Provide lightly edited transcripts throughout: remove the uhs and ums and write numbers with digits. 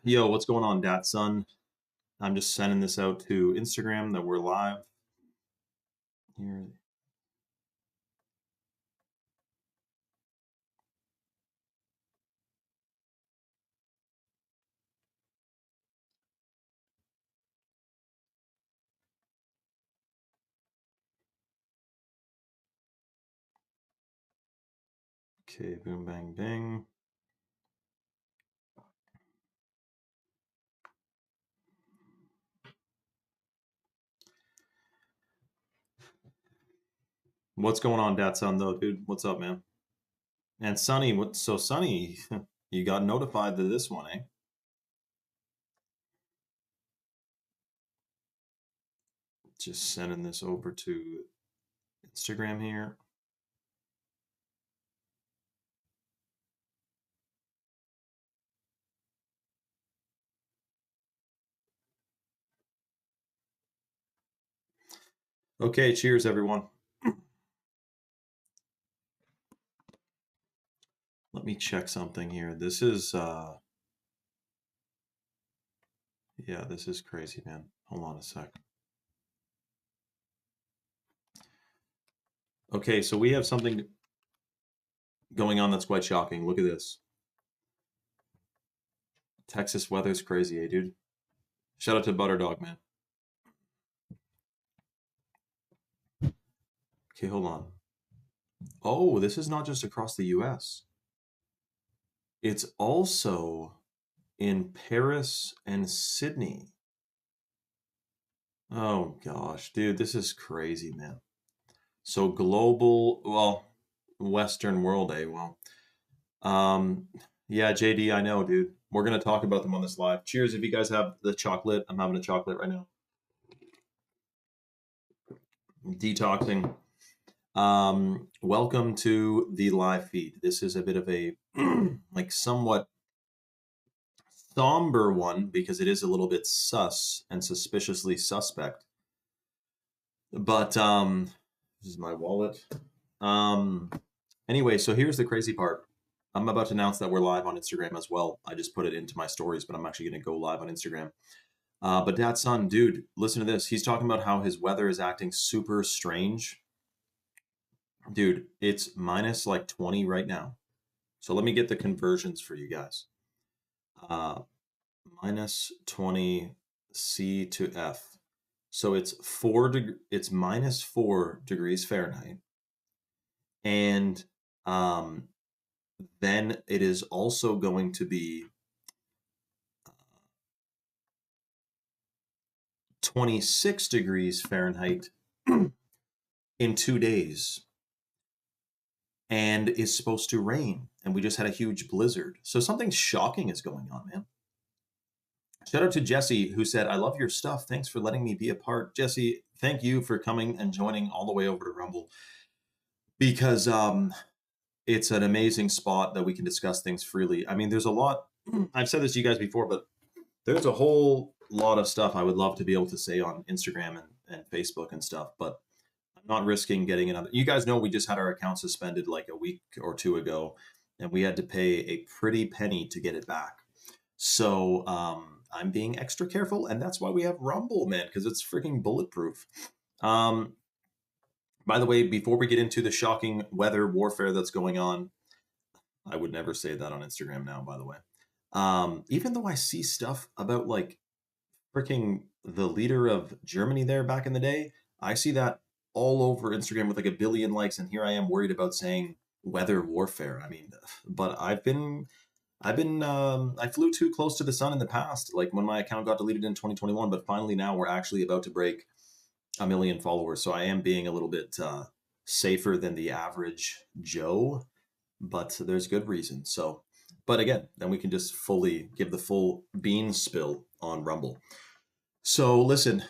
Yo, what's going on, Dat Son? I'm just sending this out to Instagram that we're live. Here. Okay, boom, bang, bang. What's going on, Dat Son, though, dude? What's up, man? And Sonny, so Sonny, you got notified to this one, eh? Just sending this over to Instagram here. Okay, cheers, everyone. Let me check something here. This is, yeah, this is crazy, man. Hold on a sec. Okay, so we have something going on that's quite shocking. Look at this. Texas weather's crazy, eh, dude? Shout out to Butterdog, man. Okay, hold on. Oh, this is not just across the US. It's also in Paris and Sydney. Oh gosh, dude, this is crazy, man. So global, well, Western world, eh? Well, um, yeah, JD, I know, dude. We're gonna talk about them on this live. Cheers if you guys have the chocolate. I'm having a chocolate right now. Detoxing. Welcome to the live feed. This is a bit of a like somewhat somber one because it is a little bit sus and suspiciously suspect. But this is my wallet. Um, anyway, so here's the crazy part. I'm about to announce that we're live on Instagram as well. I just put it into my stories, but I'm actually going to go live on Instagram. But Dad's son, dude, listen to this. He's talking about how his weather is acting super strange. Dude, it's minus like 20 right now. So let me get the conversions for you guys. Minus 20 C to F. So it's it's minus 4 degrees Fahrenheit. And then it is also going to be 26 degrees Fahrenheit in 2 days. And is supposed to rain. And we just had a huge blizzard. So something shocking is going on, man. Shout out to Jesse, who said, I love your stuff. Thanks for letting me be a part. Jesse, thank you for coming and joining all the way over to Rumble. Because it's an amazing spot that we can discuss things freely. I mean, there's a lot, I've said this to you guys before, but there's a whole lot of stuff I would love to be able to say on Instagram and Facebook and stuff, but I'm not risking getting another. You guys know we just had our account suspended like a week or two ago, and we had to pay a pretty penny to get it back. So I'm being extra careful, and that's why we have Rumble, man, because it's freaking bulletproof. By the way, before we get into the shocking weather warfare that's going on, I would never say that on Instagram now, by the way. Even though I see stuff about like freaking the leader of Germany there back in the day, I see that all over Instagram with like a billion likes, and here I am worried about saying weather warfare. I mean, but I flew too close to the sun in the past, like when my account got deleted in 2021, but finally now we're actually about to break 1 million followers. So I am being a little bit safer than the average Joe, but there's good reason. So, but again, then we can just fully give the full bean spill on Rumble. So listen,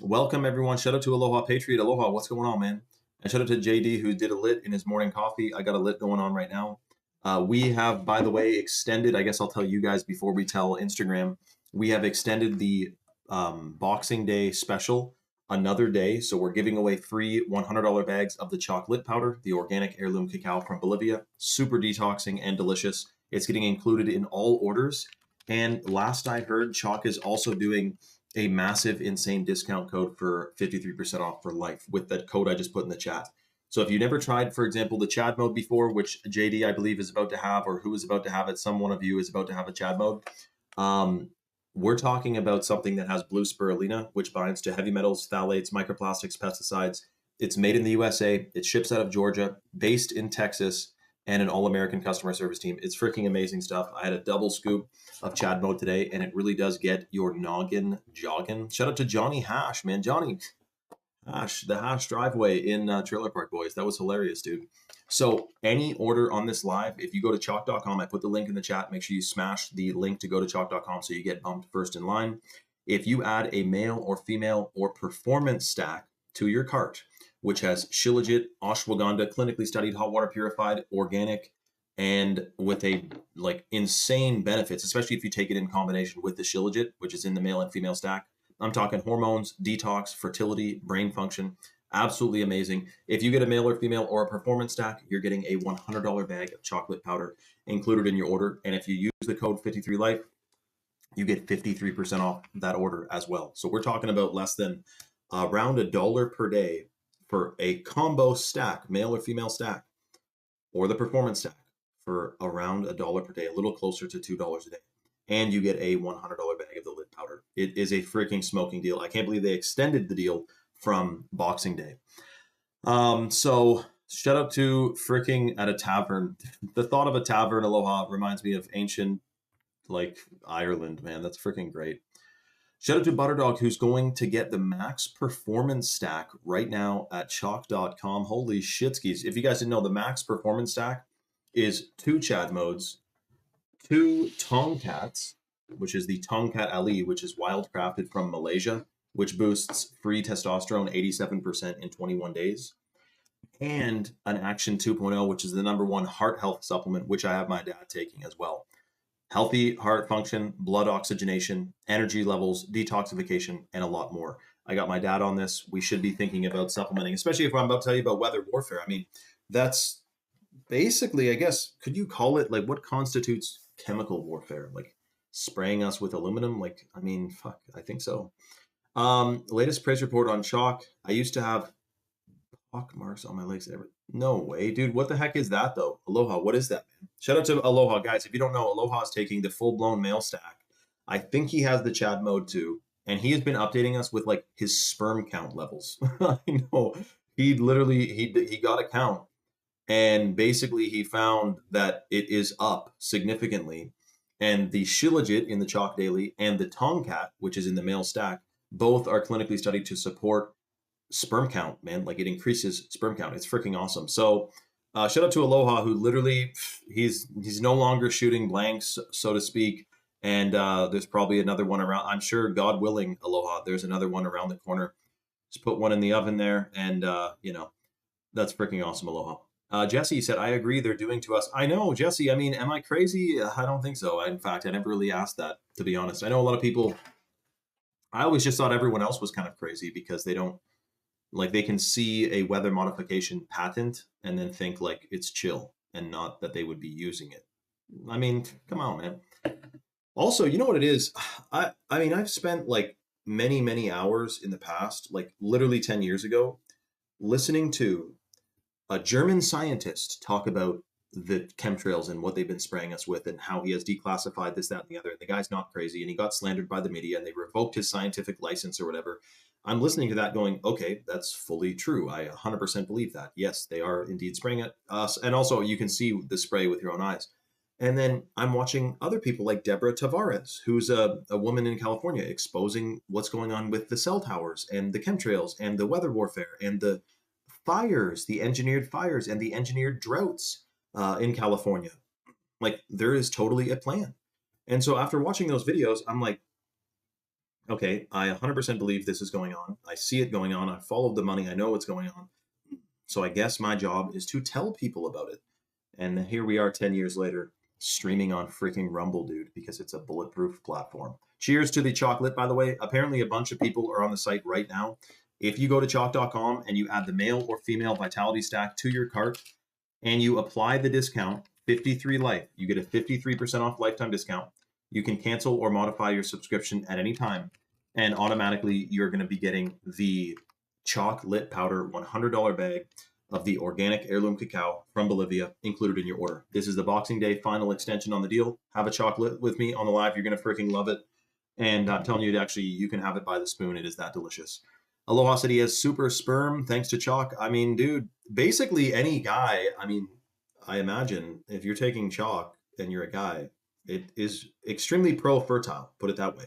welcome everyone. Shout out to Aloha Patriot. Aloha, what's going on, man? And shout out to JD who did a lit in his morning coffee. I got a lit going on right now. We have, by the way, extended, I guess I'll tell you guys before we tell Instagram, we have extended the Boxing Day special another day. So we're giving away free $100 bags of the chocolate powder, the organic heirloom cacao from Bolivia. Super detoxing and delicious. It's getting included in all orders. And last I heard, Chalk is also doing a massive, insane discount code for 53% off for life with that code I just put in the chat. So if you never tried, for example, the Chad mode before, which JD, I believe, is about to have, or who is about to have it, some one of you is about to have a Chad mode. We're talking about something that has blue spirulina, which binds to heavy metals, phthalates, microplastics, pesticides. It's made in the USA. It ships out of Georgia, based in Texas, and an all-American customer service team. It's freaking amazing stuff. I had a double scoop of Chad mode today, and it really does get your noggin jogging. Shout out to Johnny Hash, man. Johnny Hash, the Hash driveway in Trailer Park Boys. That was hilarious, dude. So any order on this live, if you go to chalk.com, I put the link in the chat. Make sure you smash the link to go to chalk.com so you get bumped first in line. If you add a male or female or performance stack to your cart, which has Shilajit, ashwagandha, clinically studied, hot water purified, organic, and with a like insane benefits, especially if you take it in combination with the Shilajit, which is in the male and female stack. I'm talking hormones, detox, fertility, brain function. Absolutely amazing. If you get a male or female or a performance stack, you're getting a $100 bag of chocolate powder included in your order. And if you use the code 53life, you get 53% off that order as well. So we're talking about less than around $1 per day for a combo stack, male or female stack, or the performance stack for around $1 per day, a little closer to $2 a day. And you get a $100 bag of the lid powder. It is a freaking smoking deal. I can't believe they extended the deal from Boxing Day. So shout out to freaking at a tavern. The thought of a tavern, aloha, reminds me of ancient, like Ireland, man. That's freaking great. Shout out to Butterdog, who's going to get the max performance stack right now at chalk.com. Holy shitskis. If you guys didn't know, the max performance stack is 2 Chad modes, 2 Tomcats, which is the Tomcat Ali, which is wildcrafted from Malaysia, which boosts free testosterone 87% in 21 days, and an Action 2.0, which is the #1 heart health supplement, which I have my dad taking as well. Healthy heart function, blood oxygenation, energy levels, detoxification, and a lot more. I got my dad on this. We should be thinking about supplementing, especially if I'm about to tell you about weather warfare. I mean, that's basically, I guess, could you call it like what constitutes chemical warfare? Like spraying us with aluminum? Like, I mean, fuck, I think so. Latest price report on chalk. I used to have pock marks on my legs. No way, dude. What the heck is that though? Aloha, what is that, man? Shout out to Aloha, guys. If you don't know, Aloha is taking the full-blown male stack. I think he has the Chad mode too, and he has been updating us with like his sperm count levels. I know he literally he got a count, and basically he found that it is up significantly. And the Shilajit in the Chalk Daily and the Tomcat, which is in the male stack, both are clinically studied to support sperm count, man. Like it increases sperm count. It's freaking awesome. So shout out to Aloha, who literally he's no longer shooting blanks, so to speak. And there's probably another one around. I'm sure, God willing, Aloha, there's another one around the corner. Just put one in the oven there, and you know, that's freaking awesome, Aloha. Jesse said, I agree, they're doing to us. I know, Jesse, I mean, am I crazy? I don't think so. In fact, I never really asked that, to be honest. I know a lot of people, I always just thought everyone else was kind of crazy because they don't, like they can see a weather modification patent and then think like it's chill and not that they would be using it. I mean, come on, man. Also, you know what it is? I mean, I've spent like many hours in the past, like literally 10 years ago, listening to a German scientist talk about the chemtrails and what they've been spraying us with and how he has declassified this, that, and the other. The guy's not crazy, and he got slandered by the media and they revoked his scientific license or whatever. I'm listening to that going, okay, that's fully true. I 100% believe that. Yes, they are indeed spraying at us. And also you can see the spray with your own eyes. And then I'm watching other people like Deborah Tavares, who's a woman in California, exposing what's going on with the cell towers and the chemtrails and the weather warfare and the fires, the engineered fires and the engineered droughts in California. Like there is totally a plan. And so after watching those videos, I'm like, okay, I 100% believe this is going on. I see it going on. I followed the money. I know what's going on. So I guess my job is to tell people about it. And here we are 10 years later, streaming on freaking Rumble, dude, because it's a bulletproof platform. Cheers to the chocolate, by the way. Apparently a bunch of people are on the site right now. If you go to chalk.com and you add the male or female vitality stack to your cart and you apply the discount 53life, you get a 53% off lifetime discount. You can cancel or modify your subscription at any time, and automatically you're going to be getting the chocolate powder $100 bag of the organic heirloom cacao from Bolivia included in your order. This is the Boxing Day final extension on the deal. Have a chocolate with me on the live. You're going to freaking love it. And I'm telling you, actually, you can have it by the spoon. It is that delicious. Aloha said he has super sperm thanks to chalk. I mean, dude, basically any guy, I mean, I imagine if you're taking chalk and you're a guy, it is extremely pro-fertile, put it that way.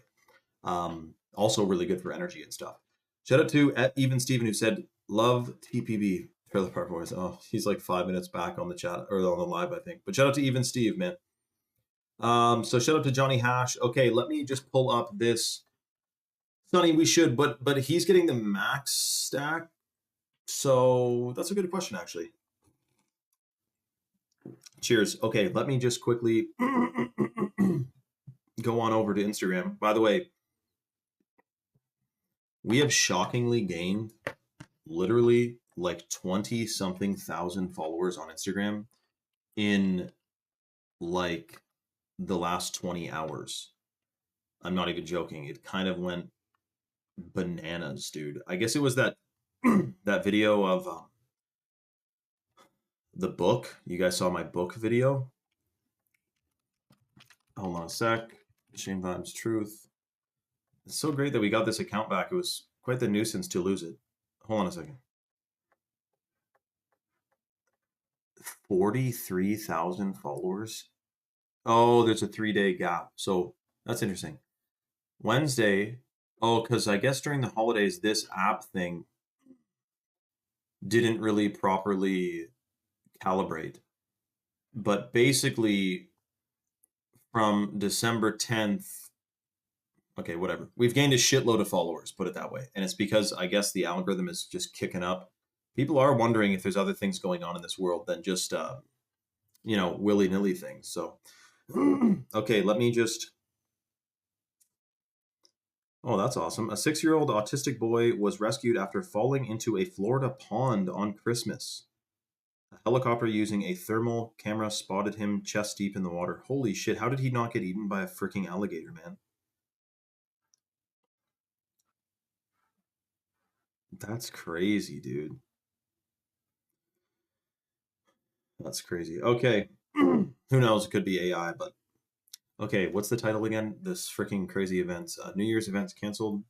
Also really good for energy and stuff. Shout out to Even Steven who said, love TPB, Trailer Park Boys. Oh, he's like 5 minutes back on the chat, or on the live, I think. But shout out to Even Steve, man. So shout out to Johnny Hash. Okay, let me just pull up this. Sonny, we should, but he's getting the max stack. So that's a good question, actually. Cheers. Okay, let me just quickly go on over to Instagram. By the way, we have shockingly gained literally like 20 something thousand followers on Instagram in like the last 20 hours. I'm not even joking. It kind of went bananas, dude. I guess it was that that video of the book. You guys saw my book video. Hold on a sec. Shame Vibes Truth. It's so great that we got this account back. It was quite the nuisance to lose it. Hold on a second. 43,000 followers. Oh, there's a 3-day gap. So that's interesting. Wednesday. Oh, because I guess during the holidays, this app thing didn't really properly calibrate. But basically, from December 10th, okay, whatever. We've gained a shitload of followers, put it that way. And it's because I guess the algorithm is just kicking up. People are wondering if there's other things going on in this world than just, willy-nilly things. So, okay, let me just. Oh, that's awesome. A 6-year-old autistic boy was rescued after falling into a Florida pond on Christmas. A helicopter using a thermal camera spotted him chest deep in the water. Holy shit, how did he not get eaten by a freaking alligator, man? That's crazy, dude. That's crazy. Okay. Who knows? It could be AI, but okay. What's the title again? This freaking crazy events. New Year's events canceled.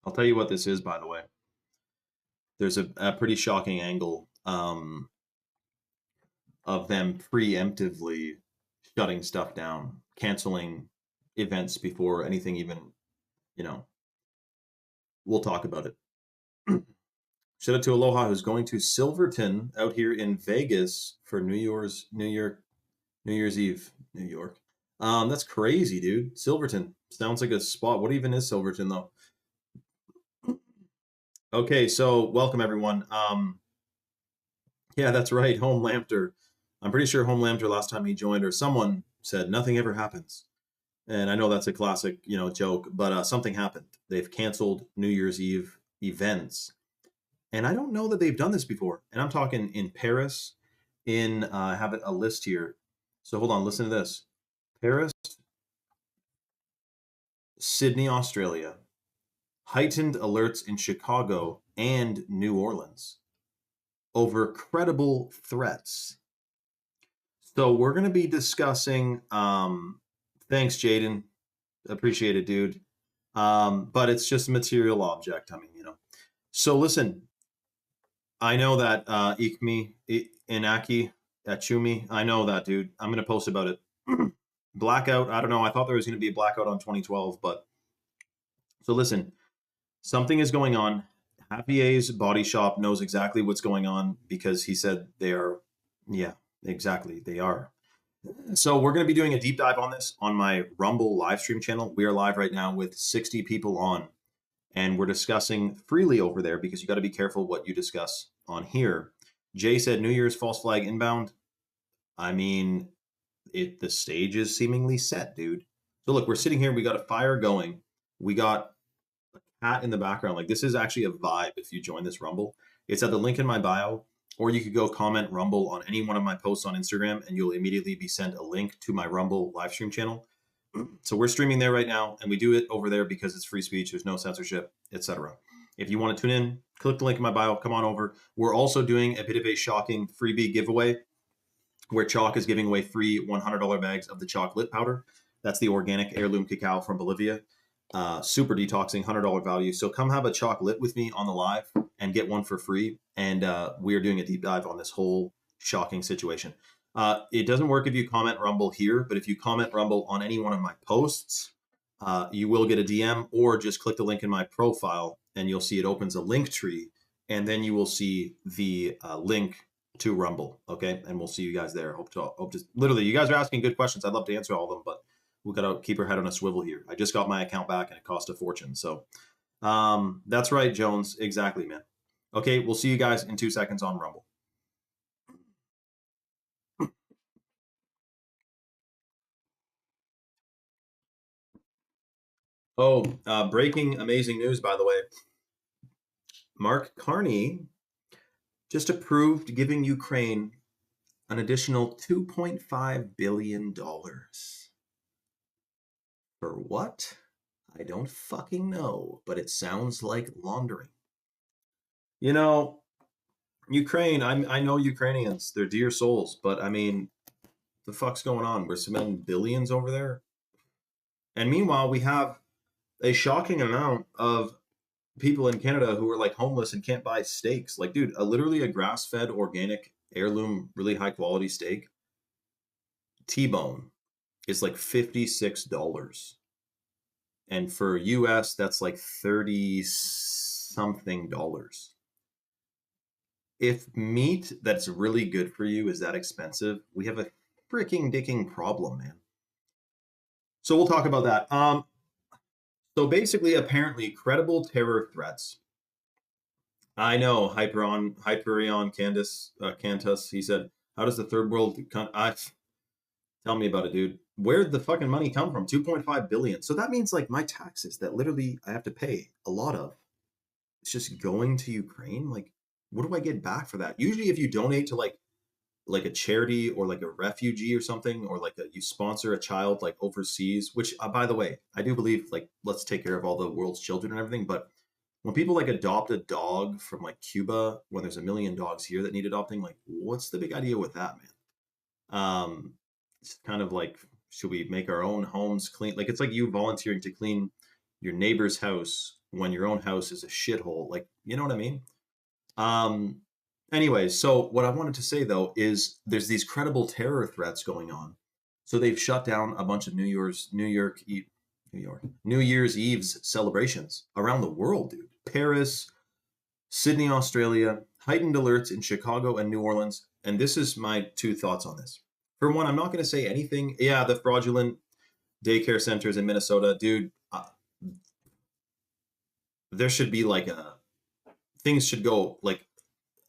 I'll tell you what this is, by the way. There's a pretty shocking angle of them preemptively shutting stuff down, canceling events before anything even, we'll talk about it. Shout out to Aloha, who's going to Silverton out here in Vegas for New Year's Eve, New York. That's crazy, dude. Silverton sounds like a spot. What even is Silverton, though? Okay, so welcome everyone. Yeah, that's right, Home Lampter. I'm pretty sure Home Lampter last time he joined, or someone said nothing ever happens. And I know that's a classic, joke, but something happened. They've canceled New Year's Eve events. And I don't know that they've done this before. And I'm talking in Paris, I have a list here. So hold on, listen to this. Paris, Sydney, Australia, heightened alerts in Chicago and New Orleans over credible threats. So we're going to be discussing, thanks, Jaden. Appreciate it, dude. But it's just a material object. I mean, So listen, I know that Ikmi, Inaki, Achumi, I know that, dude. I'm going to post about it. Blackout, I don't know. I thought there was going to be a blackout on 2012, but so listen, something is going on. Happy Body Shop knows exactly what's going on because he said they are, yeah, exactly, they are. So we're going to be doing a deep dive on this on my Rumble live stream channel. We are live right now with 60 people on, and we're discussing freely over there because you got to be careful what you discuss on here. Jay said New Year's false flag inbound. I mean, the stage is seemingly set, dude. So look, we're sitting here. We got a fire going. We got hat in the background. Like this is actually a vibe if you join this Rumble. It's at the link in my bio, or you could go comment Rumble on any one of my posts on Instagram and you'll immediately be sent a link to my Rumble live stream channel. So we're streaming there right now, and we do it over there because it's free speech. There's no censorship, etc. If you want to tune in, click the link in my bio, come on over. We're also doing a bit of a shocking freebie giveaway where Chalk is giving away free $100 bags of the chocolate powder. That's the organic heirloom cacao from Bolivia. Super detoxing, $100 value. So come have a chocolate with me on the live and get one for free. And we are doing a deep dive on this whole shocking situation. It doesn't work if you comment Rumble here, but if you comment Rumble on any one of my posts, you will get a DM, or just click the link in my profile and you'll see it opens a link tree, and then you will see the link to Rumble. Okay. And we'll see you guys there. Hope to literally, you guys are asking good questions. I'd love to answer all of them, but we got to keep our head on a swivel here. I just got my account back and it cost a fortune. So that's right, Jones. Exactly, man. Okay. We'll see you guys in 2 seconds on Rumble. Oh, breaking amazing news, by the way. Mark Carney just approved giving Ukraine an additional $2.5 billion. For what? I don't fucking know, but it sounds like laundering. You know, Ukraine, I know Ukrainians, they're dear souls, but I mean, the fuck's going on? We're spending billions over there. And meanwhile, we have a shocking amount of people in Canada who are like homeless and can't buy steaks. Like, dude, literally a grass-fed, organic, heirloom, really high quality steak, T-bone, is like $56. And for US, that's like 30 something dollars. If meat that's really good for you is that expensive, we have a freaking dicking problem, man. So we'll talk about that. So basically, apparently, credible terror threats. I know, Hyperion Cantus, he said, how does the third world tell me about it, dude? Where'd the fucking money come from? 2.5 billion. So that means like my taxes that literally I have to pay a lot of, it's just going to Ukraine. Like, what do I get back for that? Usually if you donate to like a charity or like a refugee or something, or like you sponsor a child like overseas, which by the way, I do believe like, let's take care of all the world's children and everything. But when people like adopt a dog from like Cuba, when there's a million dogs here that need adopting, like what's the big idea with that, man? It's kind of like, should we make our own homes clean? Like, it's like you volunteering to clean your neighbor's house when your own house is a shithole. Like, you know what I mean? Anyways, so what I wanted to say though is there's these credible terror threats going on. So they've shut down a bunch of New Year's Eve's celebrations around the world, dude. Paris, Sydney, Australia, heightened alerts in Chicago and New Orleans. And this is my two thoughts on this. For one, I'm not going to say anything. Yeah, the fraudulent daycare centers in Minnesota, dude. There should be like things should go, like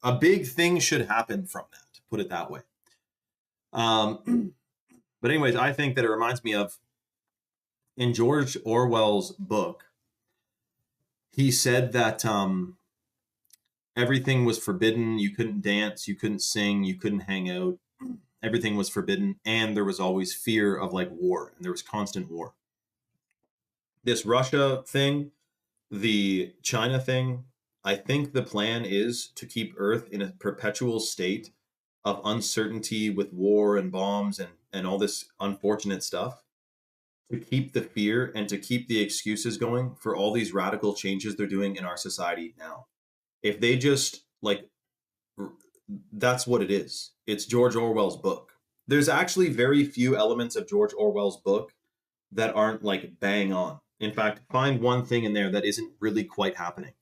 a big thing should happen from that, put it that way. But anyways, I think that it reminds me of, in George Orwell's book, he said that everything was forbidden. You couldn't dance, you couldn't sing, you couldn't hang out. Everything was forbidden, and there was always fear of like war, and there was constant war. This Russia thing, the China thing, I think the plan is to keep Earth in a perpetual state of uncertainty with war and bombs and all this unfortunate stuff, to keep the fear and to keep the excuses going for all these radical changes they're doing in our society now. If they just like, that's what it is. It's George Orwell's book. There's actually very few elements of George Orwell's book that aren't like bang on. In fact, find one thing in there that isn't really quite happening,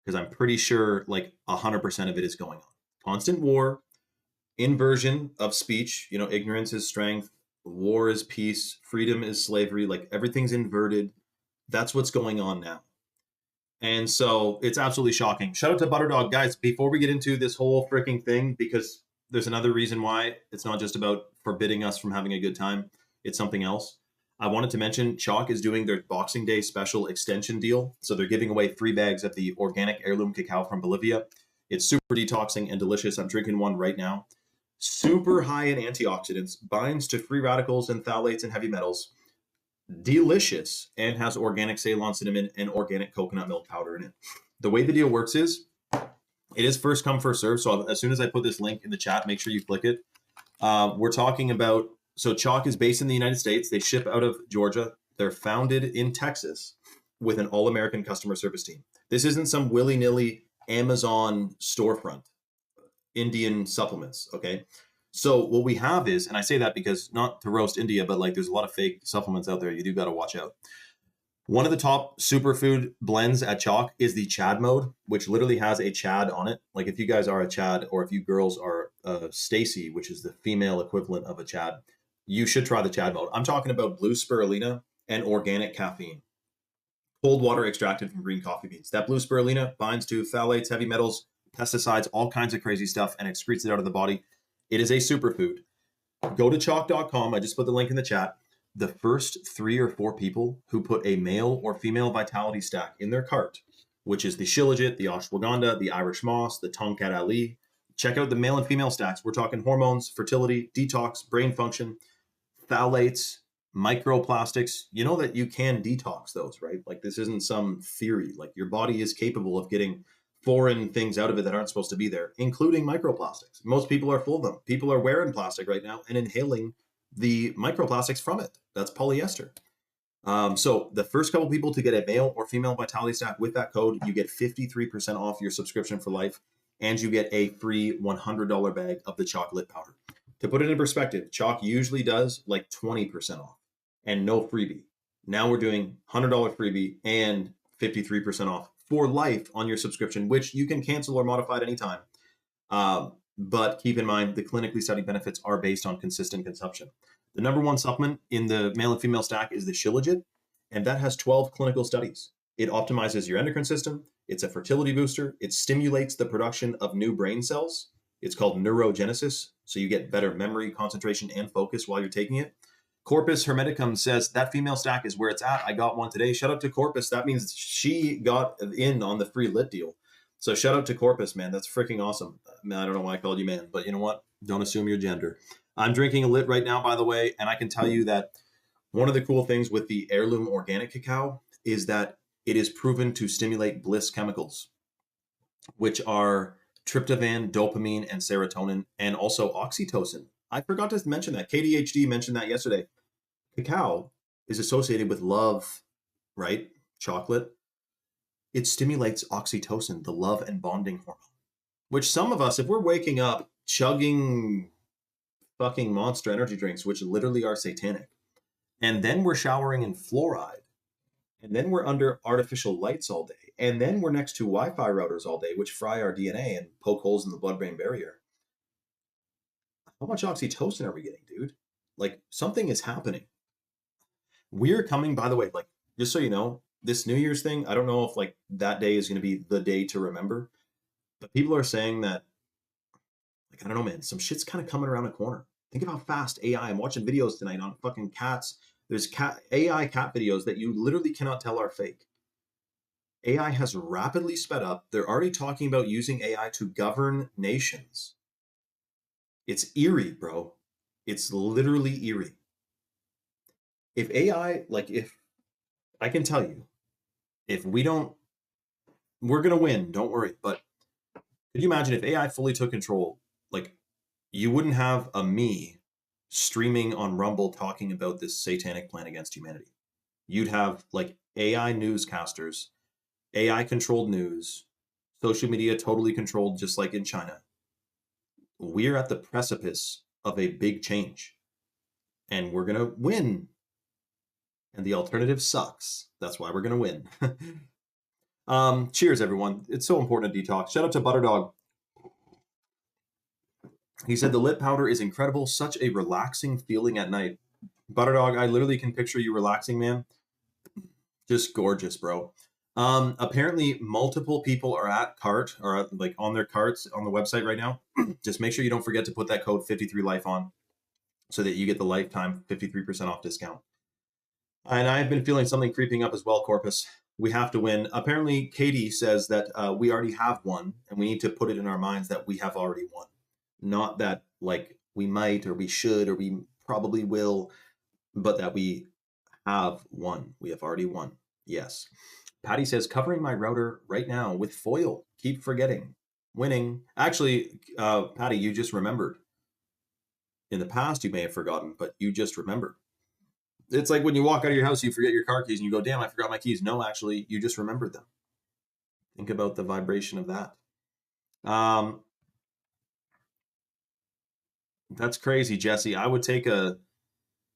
because I'm pretty sure like 100% of it is going on. Constant war, inversion of speech, you know, ignorance is strength, war is peace, freedom is slavery, like everything's inverted. That's what's going on now. And so it's absolutely shocking. Shout out to Butterdog. Guys, before we get into this whole freaking thing, because there's another reason why it's not just about forbidding us from having a good time, it's something else. I wanted to mention Chalk is doing their Boxing Day special extension deal. So they're giving away 3 bags of the organic heirloom cacao from Bolivia. It's super detoxing and delicious. I'm drinking one right now. Super high in antioxidants, binds to free radicals and phthalates and heavy metals. Delicious, and has organic Ceylon cinnamon and organic coconut milk powder in it. The way the deal works is it is first come, first serve. So as soon as I put this link in the chat, make sure you click it. We're talking about, so Chalk is based in the United States. They ship out of Georgia. They're founded in Texas with an all-American customer service team. This isn't some willy-nilly Amazon storefront, Indian supplements, okay? So what we have is, and I say that because not to roast India, but like there's a lot of fake supplements out there. You do got to watch out. One of the top superfood blends at Chalk is the Chad mode, which literally has a Chad on it. Like if you guys are a Chad, or if you girls are Stacy, which is the female equivalent of a Chad, you should try the Chad mode. I'm talking about blue spirulina and organic caffeine. Cold water extracted from green coffee beans. That blue spirulina binds to phthalates, heavy metals, pesticides, all kinds of crazy stuff, and excretes it out of the body. It is a superfood. Go to chalk.com. I just put the link in the chat. The first 3 or 4 people who put a male or female vitality stack in their cart, which is the Shilajit, the ashwagandha, the Irish moss, the Tongkat Ali, check out the male and female stacks. We're talking hormones, fertility, detox, brain function, phthalates, microplastics. You know that you can detox those, right? Like this isn't some theory. Like your body is capable of getting foreign things out of it that aren't supposed to be there, including microplastics. Most people are full of them. People are wearing plastic right now and inhaling the microplastics from it. That's polyester. So the first couple people to get a male or female vitality stack with that code, you get 53% off your subscription for life, and you get a free $100 bag of the chocolate powder. To put it in perspective, Chalk usually does like 20% off and no freebie. Now we're doing $100 freebie and 53% off for life on your subscription, which you can cancel or modify at any time. But keep in mind, the clinically studied benefits are based on consistent consumption. The number 1 supplement in the male and female stack is the Shilajit, and that has 12 clinical studies. It optimizes your endocrine system. It's a fertility booster. It stimulates the production of new brain cells. It's called neurogenesis, so you get better memory, concentration, and focus while you're taking it. Corpus Hermeticum says that female stack is where it's at. I got one today. Shout out to Corpus. That means she got in on the free lit deal. So shout out to Corpus, man. That's freaking awesome. Man, I don't know why I called you man, but you know what? Don't assume your gender. I'm drinking a lit right now, by the way, and I can tell you that one of the cool things with the heirloom organic cacao is that it is proven to stimulate bliss chemicals, which are tryptophan, dopamine, and serotonin, and also oxytocin. I forgot to mention that. KDHD mentioned that yesterday. Cacao is associated with love, right? Chocolate. It stimulates oxytocin, the love and bonding hormone, which some of us, if we're waking up chugging fucking Monster energy drinks, which literally are satanic, and then we're showering in fluoride, and then we're under artificial lights all day, and then we're next to Wi-Fi routers all day, which fry our DNA and poke holes in the blood-brain barrier. How much oxytocin are we getting, dude? Like, something is happening. We're coming, by the way, like, just so you know, this New Year's thing, I don't know if like that day is going to be the day to remember, but people are saying that, like, I don't know, man, some shit's kind of coming around the corner. Think of how fast AI, I'm watching videos tonight on fucking cats. There's AI cat videos that you literally cannot tell are fake. AI has rapidly sped up. They're already talking about using AI to govern nations. It's eerie, bro. It's literally eerie. If AI, like, if I can tell you, if we don't, we're going to win, don't worry. But could you imagine if AI fully took control? Like, you wouldn't have a me streaming on Rumble talking about this satanic plan against humanity. You'd have like AI newscasters, AI controlled news, social media totally controlled, just like in China. We're at the precipice of a big change, and we're going to win. And the alternative sucks. That's why we're going to win. Cheers, everyone. It's so important to detox. Shout out to Butterdog. He said the lit powder is incredible. Such a relaxing feeling at night. Butterdog, I literally can picture you relaxing, man. Just gorgeous, bro. Apparently, multiple people are at cart or like on their carts on the website right now. Just make sure you don't forget to put that code 53life on so that you get the lifetime 53% off discount. And I've been feeling something creeping up as well, Corpus. We have to win. Apparently, Katie says that we already have won, and we need to put it in our minds that we have already won. Not that, like, we might or we should or we probably will, but that we have won. We have already won. Yes. Patty says, covering my router right now with foil. Keep forgetting. Winning. Actually, Patty, you just remembered. In the past, you may have forgotten, but you just remembered. It's like when you walk out of your house, you forget your car keys and you go, damn, I forgot my keys. No, actually, you just remembered them. Think about the vibration of that. That's crazy, Jesse. I would take a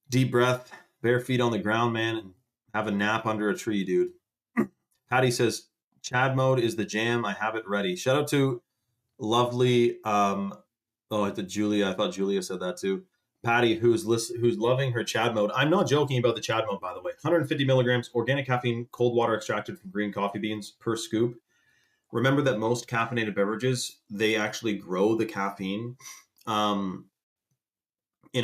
deep breath, bare feet on the ground, man, and have a nap under a tree, dude. Patty says, Chad mode is the jam. I have it ready. Shout out to lovely, oh, to Julia. I thought Julia said that too. Patty, who's loving her Chad mode. I'm not joking about the Chad mode, by the way. 150 milligrams, organic caffeine, cold water extracted from green coffee beans per scoop. Remember that most caffeinated beverages, they actually grow the caffeine in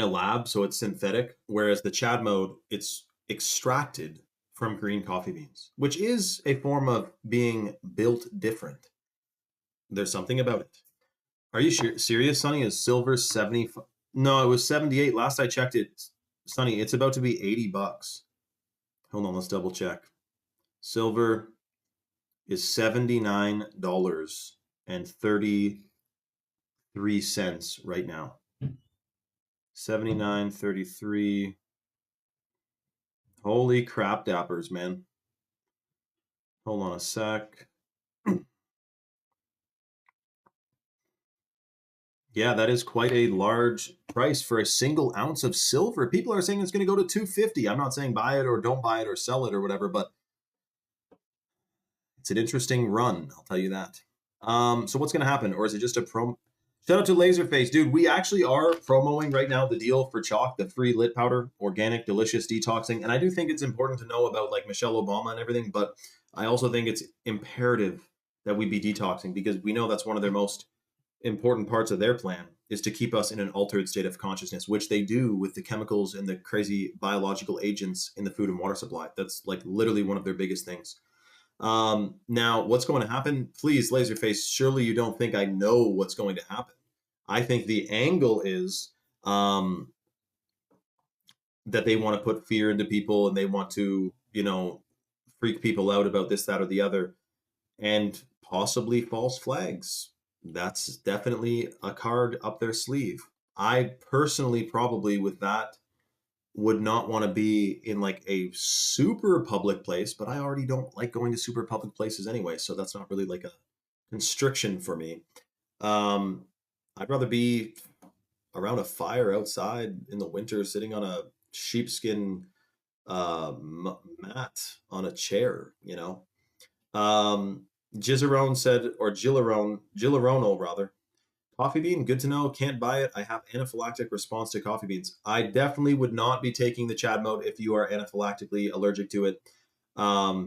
a lab, so it's synthetic, whereas the Chad mode, it's extracted from green coffee beans, which is a form of being built different. There's something about it. Are you serious, Sonny? Is silver 70? No, it was 78. Last I checked it, Sonny, it's about to be $80. Hold on, let's double check. Silver is $79.33 right now. 79.33. Holy crap, dappers, man. Hold on a sec. Yeah, that is quite a large price for a single ounce of silver. People are saying it's going to go to 250. I'm not saying buy it or don't buy it or sell it or whatever, but it's an interesting run, I'll tell you that. So what's going to happen? Or is it just a promo? Shout out to Laserface. Dude, we actually are promoting right now the deal for chalk, the free lit powder, organic, delicious detoxing. And I do think it's important to know about like Michelle Obama and everything, but I also think it's imperative that we be detoxing because we know that's one of their most important parts of their plan is to keep us in an altered state of consciousness, which they do with the chemicals and the crazy biological agents in the food and water supply. That's like literally one of their biggest things. Now, what's going to happen? Please, Laserface, surely you don't think I know what's going to happen. I think the angle is that they want to put fear into people and they want to, freak people out about this, that, or the other, and possibly false flags. That's definitely a card up their sleeve. I personally probably with that would not want to be in like a super public place, but I already don't like going to super public places anyway, so that's not really like a constriction for me. I'd rather be around a fire outside in the winter, sitting on a sheepskin mat on a chair, Gizzerone said, or Gillarono rather, coffee bean, good to know. Can't buy it. I have anaphylactic response to coffee beans. I definitely would not be taking the Chad mode if you are anaphylactically allergic to it.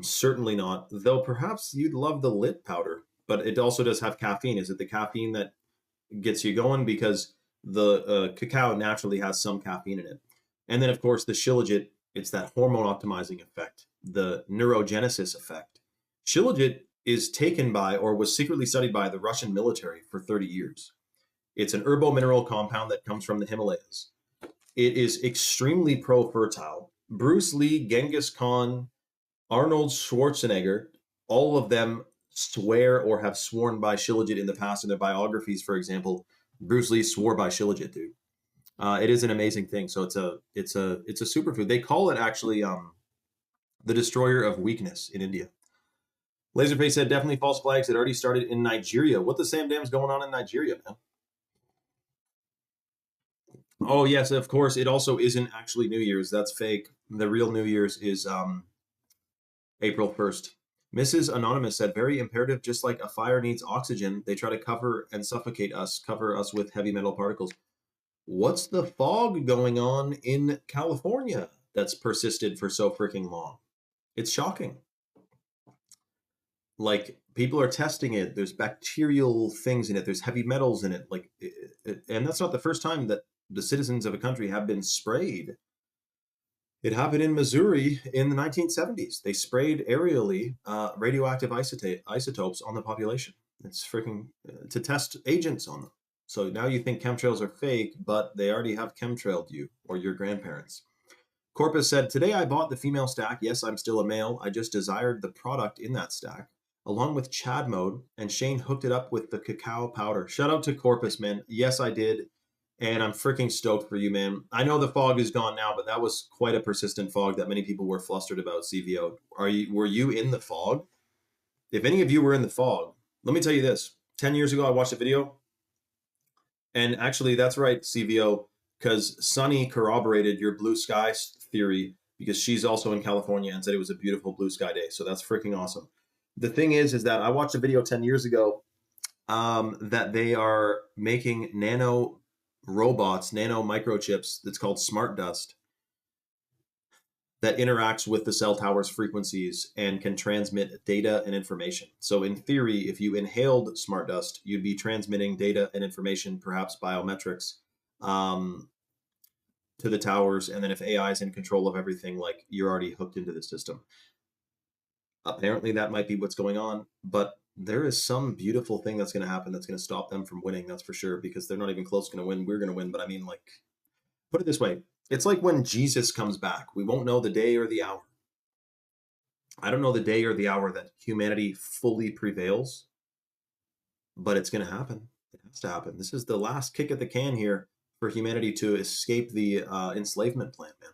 Certainly not. Though perhaps you'd love the lit powder, but it also does have caffeine. Is it the caffeine that gets you going? Because the cacao naturally has some caffeine in it. And then, of course, the Shilajit, it's that hormone optimizing effect, the neurogenesis effect. Shilajit is taken by or was secretly studied by the Russian military for 30 years. It's an herbo-mineral compound that comes from the Himalayas. It is extremely pro-fertile. Bruce Lee, Genghis Khan, Arnold Schwarzenegger, all of them swear or have sworn by Shilajit in the past in their biographies. For example, Bruce Lee swore by Shilajit, dude. It is an amazing thing. So it's a superfood. They call it actually the destroyer of weakness in India. Laserface said definitely false flags. It already started in Nigeria. What the Sam Dam's going on in Nigeria, man? Oh yes, of course. It also isn't actually New Year's. That's fake. The real New Year's is April 1st. Mrs. Anonymous said, very imperative, just like a fire needs oxygen, they try to cover and suffocate us, cover us with heavy metal particles. What's the fog going on in California that's persisted for so freaking long? It's shocking. Like, people are testing it. There's bacterial things in it. There's heavy metals in it. And that's not the first time that the citizens of a country have been sprayed It happened in Missouri in the 1970s. They sprayed aerially radioactive isotopes on the population. It's freaking to test agents on them. So now you think chemtrails are fake, but they already have chemtrailed you or your grandparents. Corpus said, "Today I bought the female stack. Yes, I'm still a male. I just desired the product in that stack, along with Chad mode, and Shane hooked it up with the cacao powder." Shout out to Corpus, man. Yes, I did. And I'm freaking stoked for you, man. I know the fog is gone now, but that was quite a persistent fog that many people were flustered about, CVO. Were you in the fog? If any of you were in the fog, let me tell you this. 10 years ago, I watched a video, and actually, that's right, CVO, because Sunny corroborated your blue sky theory because she's also in California and said it was a beautiful blue sky day. So that's freaking awesome. The thing is that I watched a video 10 years ago that they are making nano robots, nano microchips that's called smart dust that interacts with the cell tower's frequencies and can transmit data and information. So in theory, if you inhaled smart dust, you'd be transmitting data and information, perhaps biometrics, um, to the towers. And then if AI is in control of everything, like you're already hooked into the system. Apparently that might be what's going on, but there is some beautiful thing that's going to happen that's going to stop them from winning. That's for sure, because they're not even close going to win. We're going to win. But I mean, like, put it this way. It's like when Jesus comes back, we won't know the day or the hour. I don't know the day or the hour that humanity fully prevails, but it's going to happen. It has to happen. This is the last kick at the can here for humanity to escape the enslavement plan, man.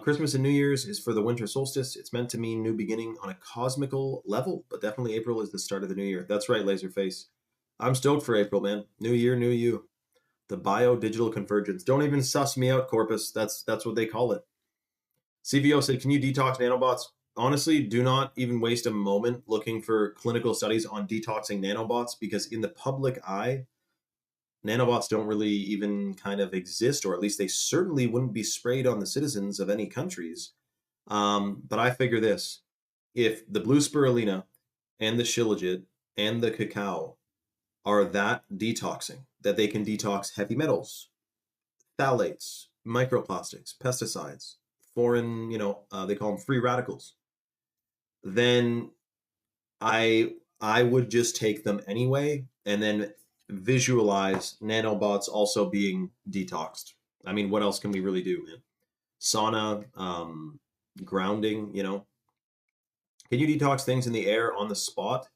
Christmas and New Year's is for the winter solstice. It's meant to mean new beginning on a cosmical level, but definitely April is the start of the new year. That's right, Laserface. I'm stoked for April, man. New year, new you. The bio-digital convergence. Don't even suss me out, Corpus. That's what they call it. CVO said, "Can you detox nanobots?" Honestly, do not even waste a moment looking for clinical studies on detoxing nanobots, because in the public eye, nanobots don't really even kind of exist, or at least they certainly wouldn't be sprayed on the citizens of any countries. But I figure this: if the blue spirulina and the shilajit and the cacao are that detoxing, that they can detox heavy metals, phthalates, microplastics, pesticides, foreign, they call them free radicals, then I would just take them anyway, and then visualize nanobots also being detoxed. I mean, what else can we really do, man? Sauna, grounding, Can you detox things in the air on the spot?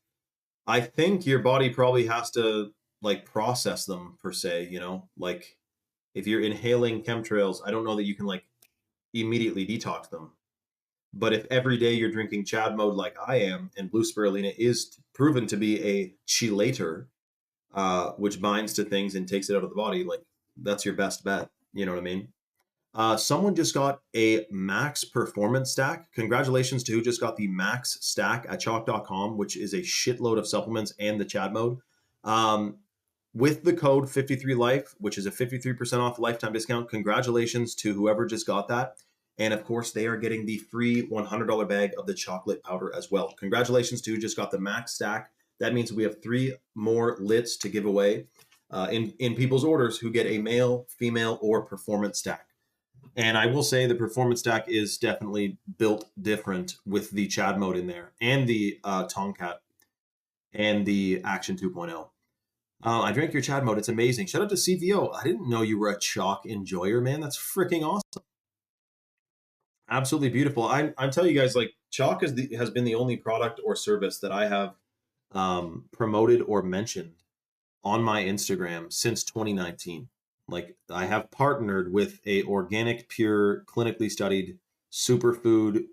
I think your body probably has to like process them per se, like if you're inhaling chemtrails, I don't know that you can like immediately detox them. But if every day you're drinking Chad mode like I am, and blue spirulina is proven to be a chelator, which binds to things and takes it out of the body, like that's your best bet. You know what I mean? Someone just got a max performance stack. Congratulations to who just got the max stack at chalk.com, which is a shitload of supplements and the Chad mode. With the code 53life, which is a 53% off lifetime discount. Congratulations to whoever just got that. And of course, they are getting the free $100 bag of the chocolate powder as well. Congratulations to who just got the max stack. That means we have 3 more lits to give away in people's orders who get a male, female, or performance stack. And I will say the performance stack is definitely built different with the Chad mode in there, and the Tomcat, and the Action 2.0. I drank your Chad mode. It's amazing. Shout out to CVO. I didn't know you were a chalk enjoyer, man. That's freaking awesome. Absolutely beautiful. I'm telling you guys, like, chalk has been the only product or service that I have promoted or mentioned on my Instagram since 2019. Like, I have partnered with a organic, pure, clinically studied superfood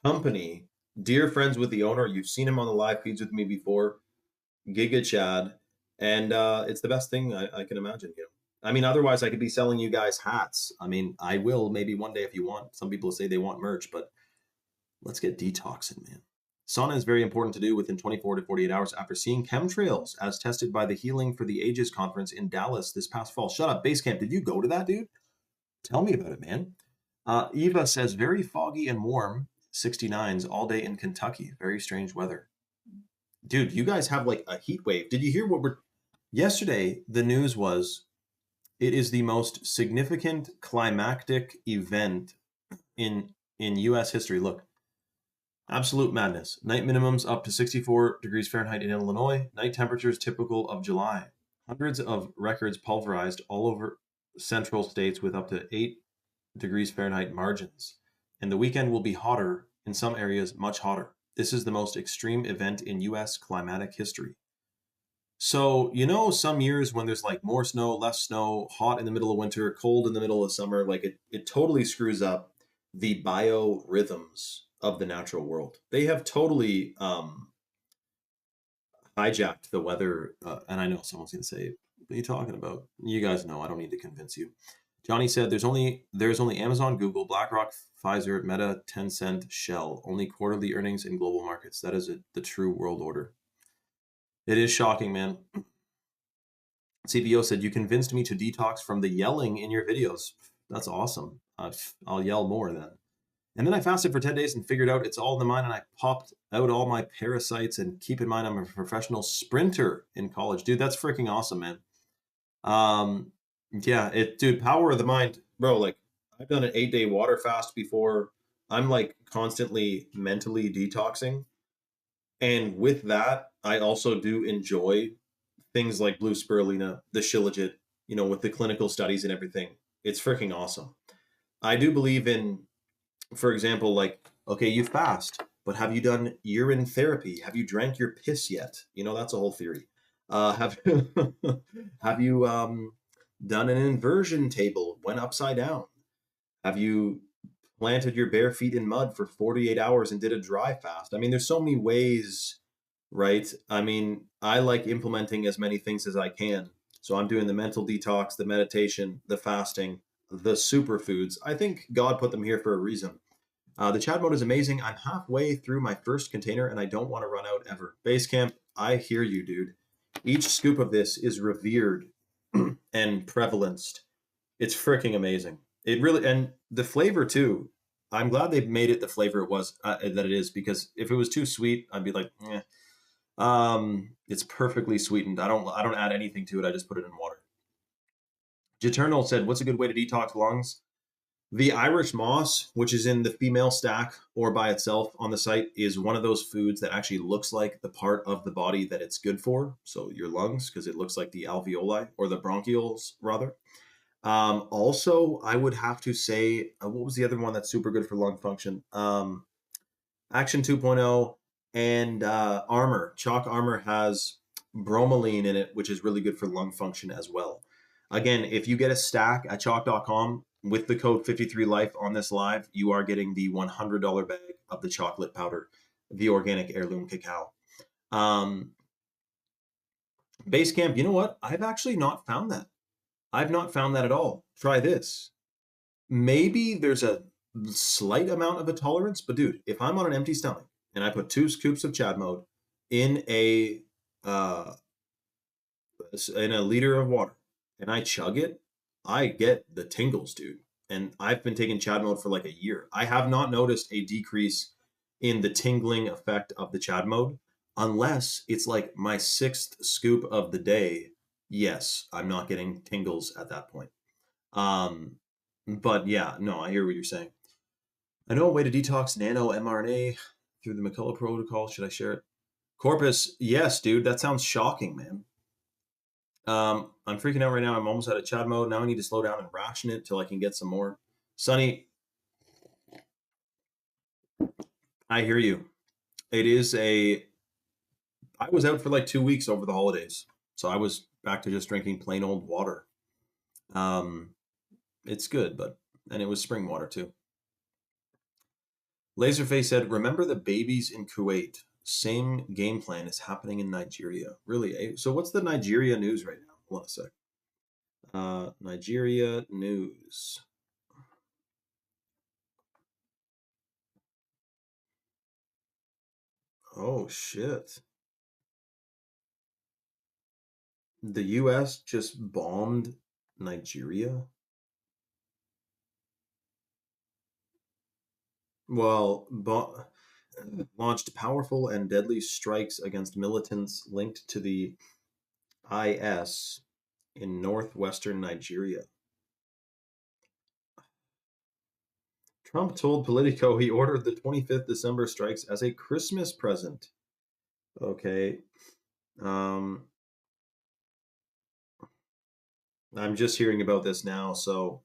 company. Dear friends with the owner. You've seen him on the live feeds with me before, Giga Chad, and it's the best thing I can imagine. I mean, otherwise I could be selling you guys hats. I mean, I will maybe one day if you want. Some people say they want merch, but let's get detoxing, man. Sauna is very important to do within 24 to 48 hours after seeing chemtrails, as tested by the Healing for the Ages conference in Dallas this past fall. Shut up, Basecamp. Did you go to that, dude? Tell me about it, man. Eva says, very foggy and warm, 69s all day in Kentucky. Very strange weather. Dude, you guys have like a heat wave. Did you hear what yesterday the news was It is the most significant climactic event in U.S. history. Look, absolute madness. Night minimums up to 64 degrees Fahrenheit in Illinois. Night temperatures typical of July. Hundreds of records pulverized all over central states with up to 8 degrees Fahrenheit margins. And the weekend will be hotter, in some areas much hotter. This is the most extreme event in U.S. climatic history. So, some years when there's like more snow, less snow, hot in the middle of winter, cold in the middle of summer, like it totally screws up the biorhythms of the natural world. They have totally hijacked the weather. And I know someone's going to say, what are you talking about? You guys know, I don't need to convince you. Johnny said there's only Amazon, Google, BlackRock, Pfizer, Meta, Tencent, Shell, only quarterly earnings in global markets. That is the true world order. It is shocking, man. CBO said, you convinced me to detox from the yelling in your videos. That's awesome. I'll yell more then. And then I fasted for 10 days and figured out it's all in the mind, and I popped out all my parasites. And keep in mind, I'm a professional sprinter in college. Dude, that's freaking awesome, man. Yeah, dude, power of the mind. Bro, like, I've done an 8-day water fast before. I'm like constantly mentally detoxing. And with that, I also do enjoy things like blue spirulina, the shilajit, with the clinical studies and everything. It's freaking awesome. I do believe in, for example, like, okay, you fast, but have you done urine therapy? Have you drank your piss yet? That's a whole theory. Have have you done an inversion table, went upside down? Have you planted your bare feet in mud for 48 hours and did a dry fast? I mean, there's so many ways, right? I mean, I like implementing as many things as I can. So I'm doing the mental detox, the meditation, the fasting, the superfoods. I think God put them here for a reason. The chat mode is amazing. I'm halfway through my first container and I don't want to run out ever. Basecamp, I hear you, dude. Each scoop of this is revered and prevalenced. It's freaking amazing. It really, and the flavor too. I'm glad they've made it the flavor it was that it is, because if it was too sweet, I'd be like, eh. It's perfectly sweetened. I don't add anything to it. I just put it in water. Jaternal said, what's a good way to detox lungs? The Irish moss, which is in the female stack or by itself on the site, is one of those foods that actually looks like the part of the body that it's good for. So your lungs, because it looks like the alveoli or the bronchioles rather. Also, I would have to say, what was the other one that's super good for lung function? Action 2.0 and Armor. Chalk Armor has bromelain in it, which is really good for lung function as well. Again, if you get a stack at chalk.com with the code 53life on this live, you are getting the $100 bag of the chocolate powder, the organic heirloom cacao. Basecamp, you know what? I've actually not found that. I've not found that at all. Try this. Maybe there's a slight amount of a tolerance, but dude, if I'm on an empty stomach and I put 2 scoops of Chad mode in a liter of water and I chug it, I get the tingles, dude. And I've been taking Chad mode for like a year. I have not noticed a decrease in the tingling effect of the Chad mode, unless it's like my 6th scoop of the day. Yes, I'm not getting tingles at that point. But yeah, no, I hear what you're saying. I know a way to detox nano mRNA through the McCullough protocol. Should I share it? Corpus, yes, dude. That sounds shocking, man. I'm freaking out right now. I'm almost out of Chad mode. Now I need to slow down and ration it till I can get some more. Sonny, I hear you. It is I was out for like 2 weeks over the holidays. So I was back to just drinking plain old water. It's good, and it was spring water too. Laserface said, remember the babies in Kuwait? Same game plan is happening in Nigeria. Really? Eh? So what's the Nigeria news right now? Hold on a sec. Nigeria news. Oh, shit. The U.S. just bombed Nigeria? Well, launched powerful and deadly strikes against militants linked to the IS in northwestern Nigeria. Trump told Politico he ordered the 25th December strikes as a Christmas present. Okay. Um, I'm just hearing about this now, so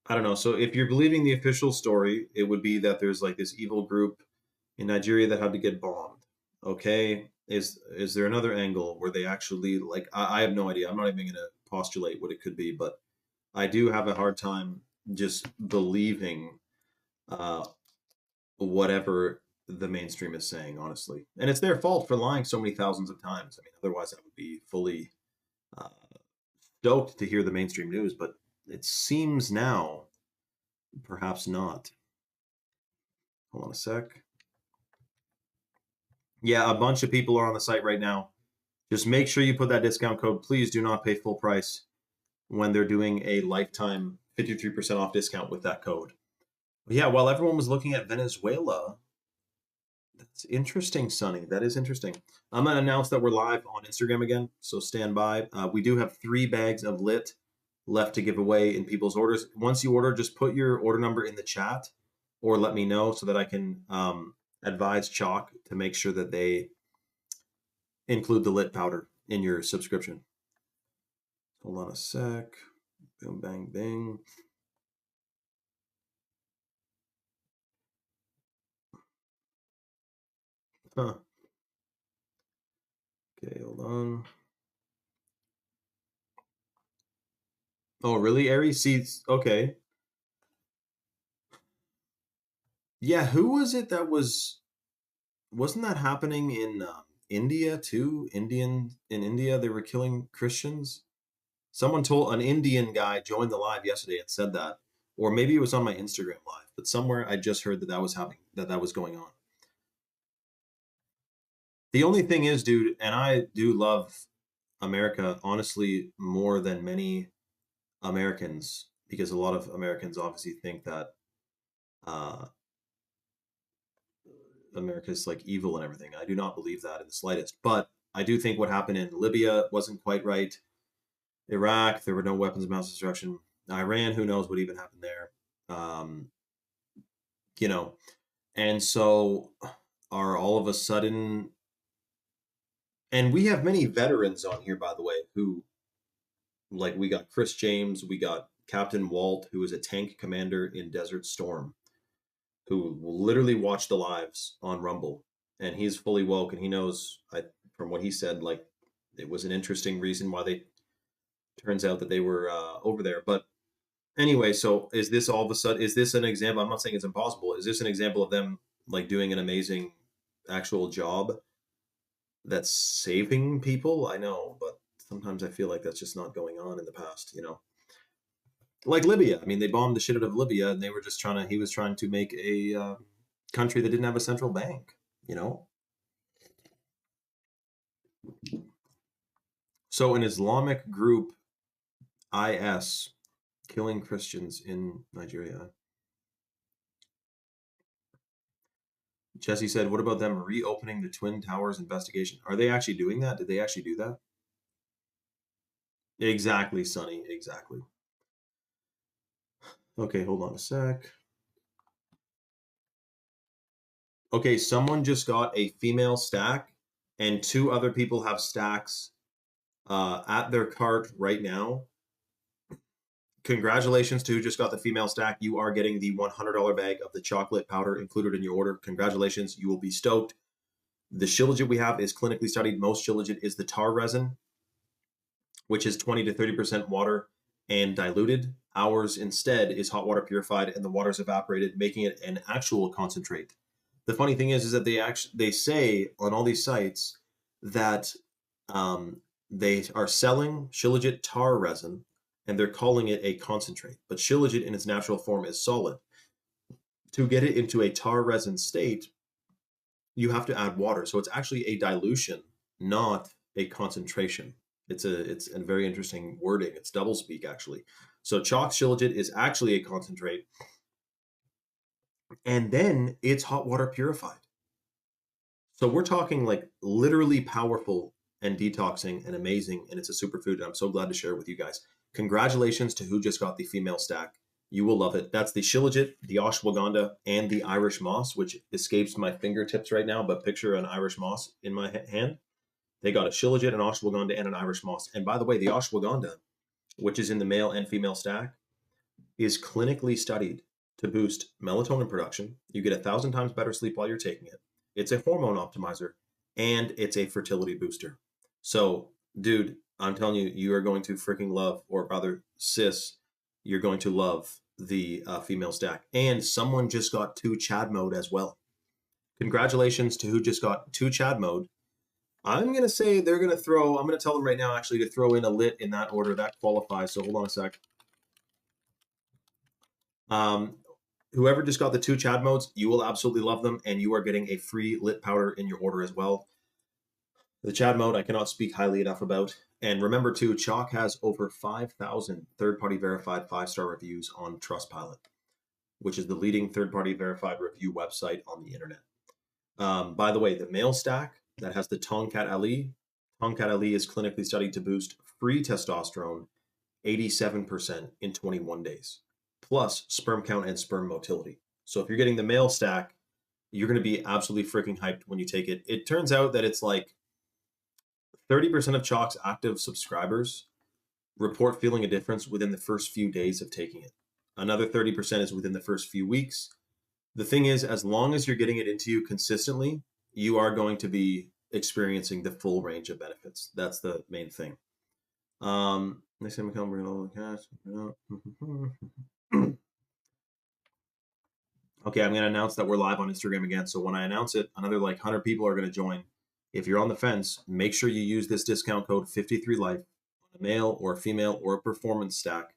I don't know. So if you're believing the official story, it would be that there's like this evil group in Nigeria that had to get bombed. Okay. Is there another angle where they actually like I have no idea. I'm not even gonna postulate what it could be, but I do have a hard time just believing uh whatever the mainstream is saying, honestly. And it's their fault for lying so many thousands of times. I mean, otherwise I would be fully uh, stoked to hear the mainstream news, but it seems now perhaps not. Hold on a sec. Yeah, a bunch of people are on the site right now. Just make sure you put that discount code. Please do not pay full price when they're doing a lifetime 53% off discount with that code. Yeah, while everyone was looking at Venezuela, that's interesting, Sonny. That is interesting. I'm going to announce that we're live on Instagram again, so stand by. We do have 3 bags of lit left to give away in people's orders. Once you order, just put your order number in the chat or let me know so that I can advise Chalk to make sure that they include the lit powder in your subscription. Hold on a sec. Boom, bang, bing. Huh. Okay, hold on. Oh, really, Aries? Seeds? Okay. Yeah, who was it that wasn't that happening in India too? In India, they were killing Christians. Someone told an Indian guy joined the live yesterday and said that, or maybe it was on my Instagram live, but somewhere I just heard that that was happening, that was going on. The only thing is, dude, and I do love America honestly more than many Americans because a lot of Americans obviously think that uh, America's like evil and everything. I do not believe that in the slightest, but I do think what happened in Libya wasn't quite right. Iraq, there were no weapons of mass destruction. Iran, who knows what even happened there? Um, you know, and so are all of a sudden, and we have many veterans on here, by the way, who like we got Chris James, we got Captain Walt, who is a tank commander in Desert Storm, who literally watched the lives on Rumble, and he's fully woke, and he knows, from what he said, like it was an interesting reason why they turns out that they were over there. But anyway, so is this all of a sudden? Is this an example? I'm not saying it's impossible. Is this an example of them like doing an amazing actual job that's saving people? I know, but sometimes I feel like that's just not going on in the past. Like Libya. I mean, they bombed the shit out of Libya, and they were just trying to. He was trying to make a country that didn't have a central bank. You know. So an Islamic group, IS, killing Christians in Nigeria. Jesse said, "What about them reopening the Twin Towers investigation? Are they actually doing that? Did they actually do that?" Exactly, Sonny. Exactly. Okay, hold on a sec. Okay, someone just got a female stack, and 2 other people have stacks at their cart right now. Congratulations to who just got the female stack. You are getting the $100 bag of the chocolate powder included in your order. Congratulations. You will be stoked. The shilajit we have is clinically studied. Most shilajit is the tar resin, which is 20 to 30% water and diluted. Ours instead is hot water purified and the water is evaporated, making it an actual concentrate. The funny thing is that they say on all these sites that they are selling shilajit tar resin and they're calling it a concentrate. But shilajit in its natural form is solid. To get it into a tar resin state, you have to add water. So it's actually a dilution, not a concentration. It's a very interesting wording. It's doublespeak actually. So chalk shilajit is actually a concentrate, and then it's hot water purified. So we're talking like literally powerful and detoxing and amazing, and it's a superfood, and I'm so glad to share it with you guys. Congratulations to who just got the female stack. You will love it. That's the shilajit, the ashwagandha, and the Irish moss, which escapes my fingertips right now, but picture an Irish moss in my hand. They got a shilajit, an ashwagandha, and an Irish moss. And by the way, the ashwagandha, which is in the male and female stack, is clinically studied to boost melatonin production. You get 1,000 times better sleep while you're taking it. It's a hormone optimizer, and it's a fertility booster. So, dude, I'm telling you, you are going to freaking love, or rather, sis, you're going to love the female stack. And someone just got 2 Chad mode as well. Congratulations to who just got 2 Chad mode. I'm going to say they're going to throw, I'm going to tell them right now actually to throw in a lit in that order. That qualifies. So hold on a sec. Whoever just got the 2 Chad modes, you will absolutely love them, and you are getting a free lit powder in your order as well. The Chad mode I cannot speak highly enough about. And remember too, Chalk has over 5,000 third-party verified 5-star reviews on Trustpilot, which is the leading third-party verified review website on the internet. By the way, the male stack that has the Tongkat Ali is clinically studied to boost free testosterone 87% in 21 days, plus sperm count and sperm motility. So if you're getting the male stack, you're going to be absolutely freaking hyped when you take it. It turns out that it's like 30% of Chalk's active subscribers report feeling a difference within the first few days of taking it. Another 30% is within the first few weeks. The thing is, as long as you're getting it into you consistently, you are going to be experiencing the full range of benefits. That's the main thing. Next time we come, bring all the cash. Okay, I'm going to announce that we're live on Instagram again. So when I announce it, another like 100 people are going to join. If you're on the fence, make sure you use this discount code 53life on a male or a female or a performance stack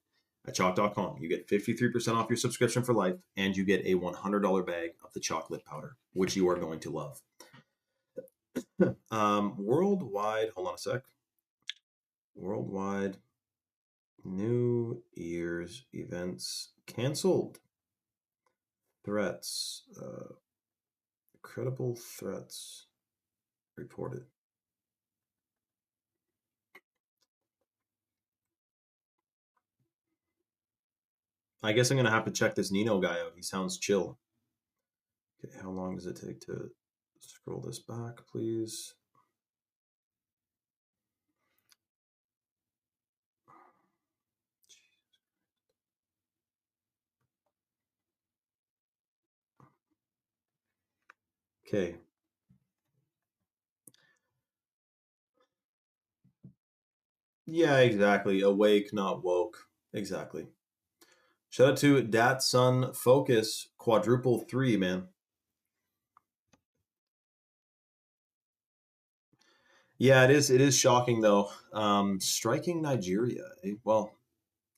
at chalk.com. You get 53% off your subscription for life, and you get a $100 bag of the chocolate powder, which you are going to love. Worldwide, hold on a sec. Worldwide New Year's events canceled. Threats. Credible threats reported. I guess I'm going to have to check this Nino guy out. He sounds chill. Okay, how long does it take to scroll this back, please? Okay. Yeah, exactly. Awake, not woke. Exactly. Shout out to Dat Sun Focus quadruple 3, man. Yeah, it is. It is shocking though. Striking Nigeria. Well,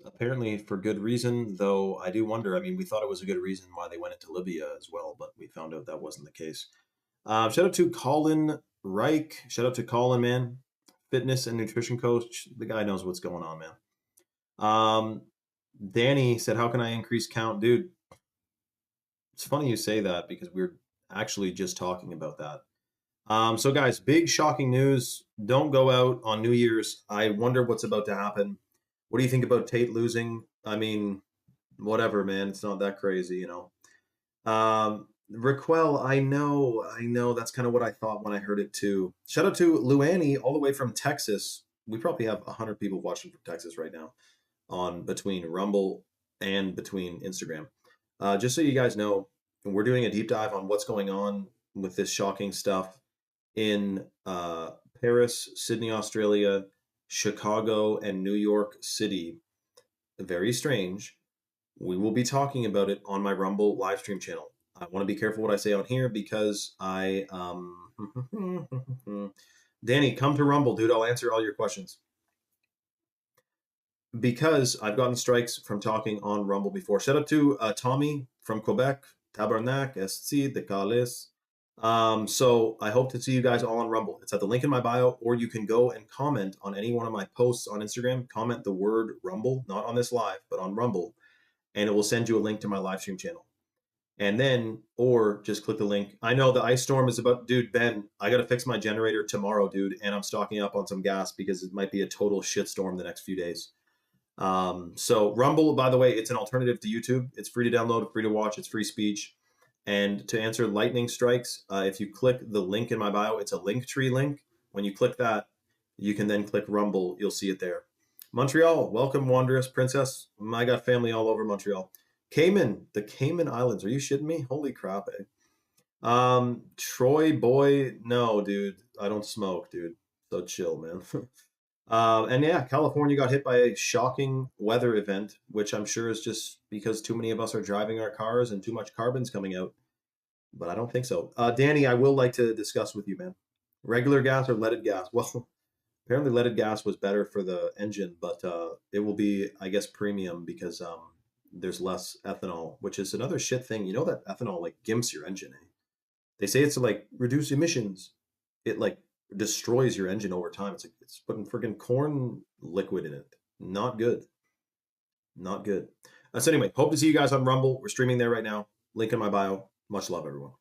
apparently for good reason, though I do wonder. I mean, we thought it was a good reason why they went into Libya as well, but we found out that wasn't the case. Shout out to Colin Reich. Shout out to Colin, man. Fitness and nutrition coach. The guy knows what's going on, man. Danny said, how can I increase count? Dude, it's funny you say that because we're actually just talking about that. So guys, big shocking news. Don't go out on New Year's. I wonder what's about to happen. What do you think about Tate losing? I mean, whatever, man. It's not that crazy, you know. Raquel, I know. That's kind of what I thought when I heard it too. Shout out to Luani, all the way from Texas. We probably have 100 people watching from Texas right now on between Rumble and between Instagram. Just so you guys know, we're doing a deep dive on what's going on with this shocking stuff in Paris, Sydney, Australia, Chicago, and New York City. Very strange. We will be talking about it on my Rumble live stream channel. I want to be careful what I say on here because I Danny, come to Rumble, dude. I'll answer all your questions. Because I've gotten strikes from talking on Rumble before. Shout out to Tommy from Quebec, Tabarnak, SC, de Cales. So I hope to see you guys all on Rumble. It's at the link in my bio, or you can go and comment on any one of my posts on Instagram. Comment the word Rumble, not on this live, but on Rumble, and it will send you a link to my live stream channel. And then, or just click the link. I know the ice storm is about, dude, Ben, I got to fix my generator tomorrow, dude. And I'm stocking up on some gas because it might be a total shitstorm the next few days. So Rumble, by the way, it's an alternative to YouTube. It's free to download, free to watch, it's free speech. And to answer lightning strikes, if you click the link in my bio, it's a Linktree link. When you click that, you can then click Rumble. You'll see it there. Montreal, welcome, Wanderous Princess. I got family all over Montreal. Cayman, the Cayman Islands. Are you shitting me? Holy crap, eh? Troy boy, no, dude. I don't smoke, dude. So chill, man. And yeah, California got hit by a shocking weather event, which I'm sure is just because too many of us are driving our cars and too much carbon's coming out. But I don't think so. Danny, I will like to discuss with you, man. Regular gas or leaded gas? Well, apparently leaded gas was better for the engine, but it will be, I guess, premium because there's less ethanol, which is another shit thing. You know that ethanol like gimps your engine, eh? They say it's to like reduce emissions. It like destroys your engine over time. It's like it's putting freaking corn liquid in it. Not good. Not good. So anyway, hope to see you guys on Rumble. We're streaming there right now. Link in my bio. Much love, everyone.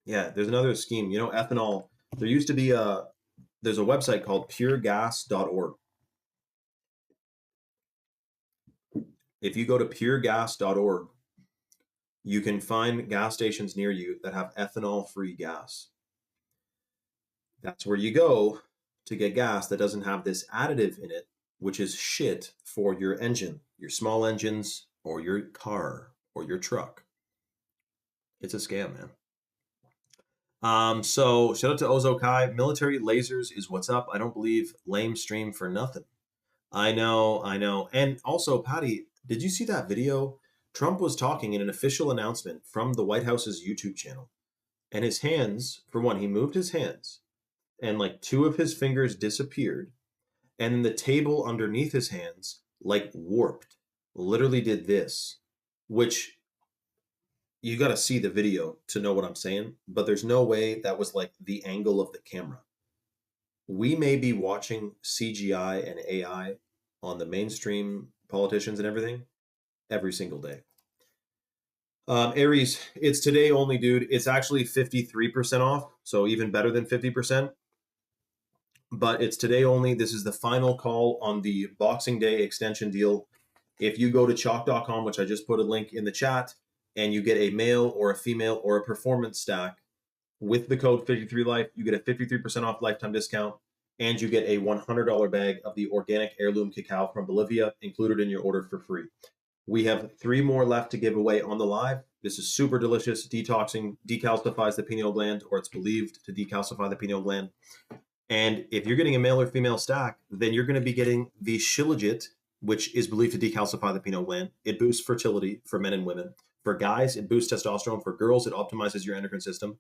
Yeah, there's another scheme. You know, ethanol. There used to be there's a website called puregas.org. If you go to puregas.org, you can find gas stations near you that have ethanol-free gas. That's where you go to get gas that doesn't have this additive in it, which is shit for your engine, your small engines, or your car, or your truck. It's a scam, man. So shout out to Ozokai. Military lasers is what's up. I don't believe lame stream for nothing. I know. And also, Patty, did you see that video? Trump was talking in an official announcement from the White House's YouTube channel. And his hands, for one, he moved his hands, and like two of his fingers disappeared. And the table underneath his hands, like warped, literally did this, which you got to see the video to know what I'm saying. But there's no way that was like the angle of the camera. We may be watching CGI and AI on the mainstream politicians and everything every single day. Aries, it's today only, dude. It's actually 53% off, so even better than 50%. But it's today only. This is the final call on the Boxing Day extension deal. If you go to chalk.com, which I just put a link in the chat, and you get a male or a female or a performance stack with the code 53life, you get a 53% off lifetime discount, and you get a $100 bag of the organic heirloom cacao from Bolivia included in your order for free. We have 3 more left to give away on the live. This is super delicious. Detoxing, decalcifies the pineal gland, or it's believed to decalcify the pineal gland. And if you're getting a male or female stack, then you're going to be getting the Shilajit, which is believed to decalcify the pineal gland. It boosts fertility for men and women. For guys, it boosts testosterone. For girls, it optimizes your endocrine system.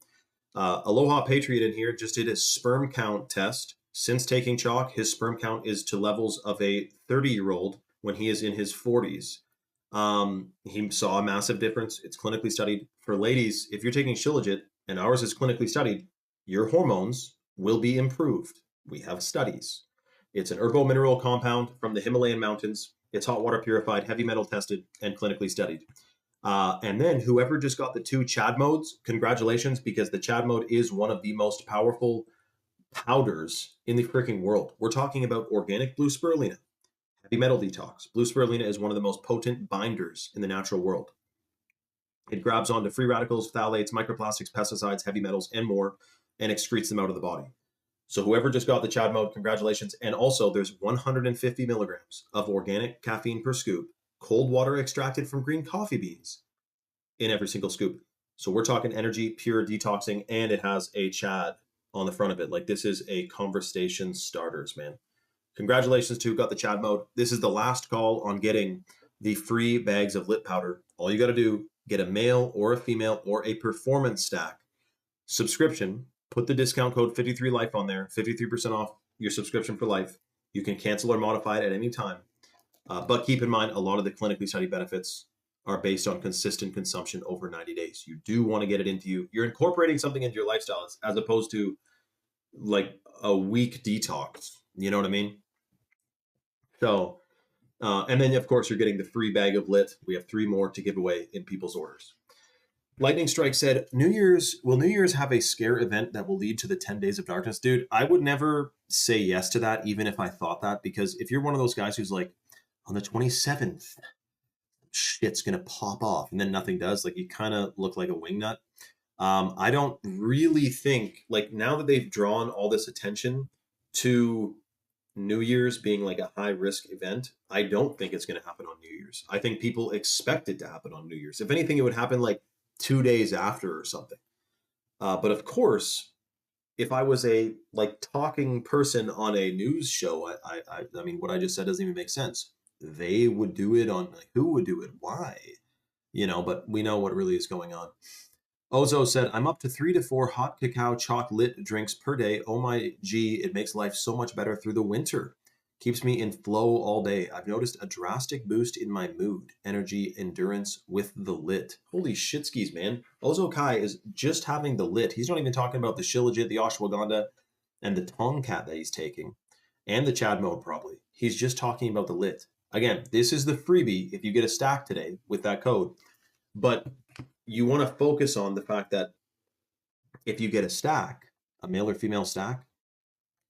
Aloha Patriot in here just did a sperm count test. Since taking chalk, his sperm count is to levels of a 30-year-old when he is in his 40s. He saw a massive difference. It's clinically studied. For ladies, if you're taking Shilajit, and ours is clinically studied, your hormones will be improved. We have studies. It's an herbo-mineral compound from the Himalayan mountains. It's hot water purified, heavy metal tested, and clinically studied. And then whoever just got the 2 Chad modes, congratulations, because the Chad mode is one of the most powerful powders in the freaking world. We're talking about organic blue spirulina, heavy metal detox. Blue spirulina is one of the most potent binders in the natural world. It grabs onto free radicals, phthalates, microplastics, pesticides, heavy metals, and more, and excretes them out of the body. So whoever just got the Chad mode, congratulations. And also there's 150 milligrams of organic caffeine per scoop, cold water extracted from green coffee beans in every single scoop. So we're talking energy, pure detoxing, and it has a Chad on the front of it. Like, this is a conversation starters, man. Congratulations to who got the Chad mode. This is the last call on getting the free bags of lit powder. All you got to do, get a male or a female or a performance stack subscription. Put the discount code 53life on there, 53% off your subscription for life. You can cancel or modify it at any time. But keep in mind, a lot of the clinically studied benefits are based on consistent consumption over 90 days. You do want to get it into you. You're incorporating something into your lifestyle as opposed to like a week detox. You know what I mean? So And then, of course, you're getting the free bag of lit. We have 3 more to give away in people's orders. Lightning Strike said, will New Year's have a scare event that will lead to the 10 days of darkness? Dude, I would never say yes to that, even if I thought that, because if you're one of those guys who's like, on the 27th, shit's going to pop off, and then nothing does, like you kind of look like a wingnut. I don't really think, like, now that they've drawn all this attention to New Year's being like a high risk event, I don't think it's going to happen on New Year's. I think people expect it to happen on New Year's. If anything, it would happen like 2 days after or something. But of course, if I was a like talking person on a news show, I mean, what I just said doesn't even make sense. They would do it on, like, who would do it? Why? But we know what really is going on. Ozo said, I'm up to 3 to 4 hot cacao chocolate drinks per day. Oh my G, it makes life so much better through the winter. Keeps me in flow all day. I've noticed a drastic boost in my mood, energy, endurance with the lit. Holy shitskis, man. Ozo Kai is just having the lit. He's not even talking about the Shilajit, the ashwagandha, and the Tongkat that he's taking, and the Chad mode probably. He's just talking about the lit. Again, this is the freebie if you get a stack today with that code. But you want to focus on the fact that if you get a stack, a male or female stack,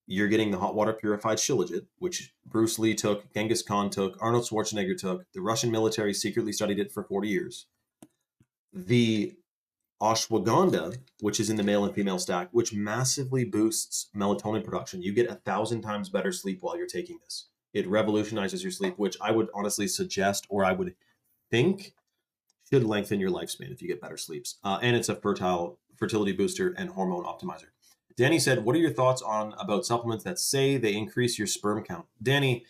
you're getting the hot water purified Shilajit, which Bruce Lee took, Genghis Khan took, Arnold Schwarzenegger took. The Russian military secretly studied it for 40 years. The ashwagandha, which is in the male and female stack, which massively boosts melatonin production. You get 1,000 times better sleep while you're taking this. It revolutionizes your sleep, which I would honestly suggest, or I would think, should lengthen your lifespan if you get better sleeps. And it's a fertility booster and hormone optimizer. Danny said, what are your thoughts about supplements that say they increase your sperm count? Danny,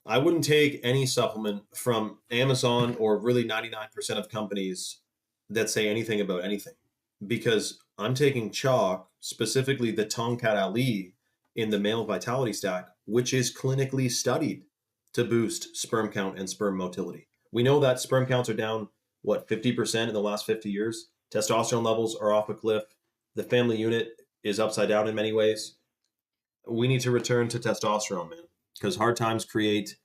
I wouldn't take any supplement from Amazon or really 99% of companies that say anything about anything, because I'm taking chalk, specifically the Tongkat Ali in the male vitality stack, which is clinically studied to boost sperm count and sperm motility. We know that sperm counts are down, 50% in the last 50 years? Testosterone levels are off a cliff. The family unit is upside down in many ways. We need to return to testosterone, man, because hard times create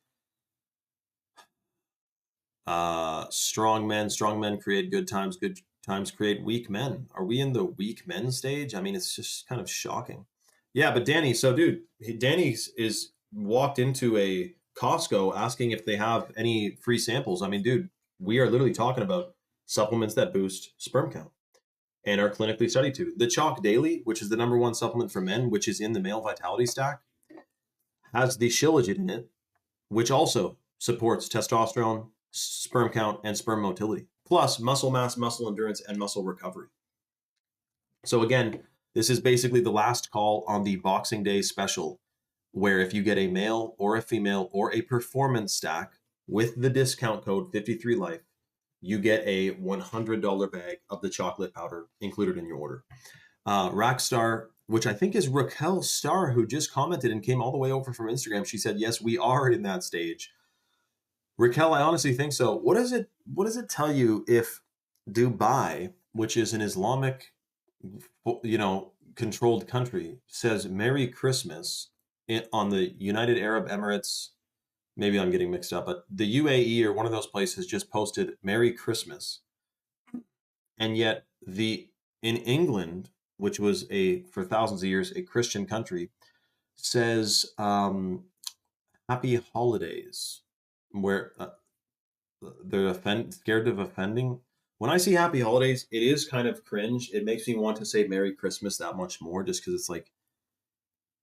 strong men. Strong men create good times. Good times create weak men. Are we in the weak men stage? I mean, it's just kind of shocking. Yeah, but Danny, so dude, Danny is walked into a Costco asking if they have any free samples. I mean, dude, we are literally talking about supplements that boost sperm count and are clinically studied to. The Chalk Daily, which is the #1 supplement for men, which is in the male vitality stack, has the Shilajit in it, which also supports testosterone, sperm count, and sperm motility, plus muscle mass, muscle endurance, and muscle recovery. So again, this is basically the last call on the Boxing Day special, where if you get a male or a female or a performance stack with the discount code 53life, you get a $100 bag of the chocolate powder included in your order. Rackstar, which I think is Raquel Starr, who just commented and came all the way over from Instagram. She said, yes, we are in that stage. Raquel, I honestly think so. What does it tell you if Dubai, which is an Islamic, controlled country, says Merry Christmas on the United Arab Emirates? Maybe I'm getting mixed up, but the UAE or one of those places just posted Merry Christmas. And yet in England, which was for thousands of years a Christian country, says Happy Holidays, where they're scared of offending. When I see Happy Holidays, it is kind of cringe. It makes me want to say Merry Christmas that much more, just because it's like,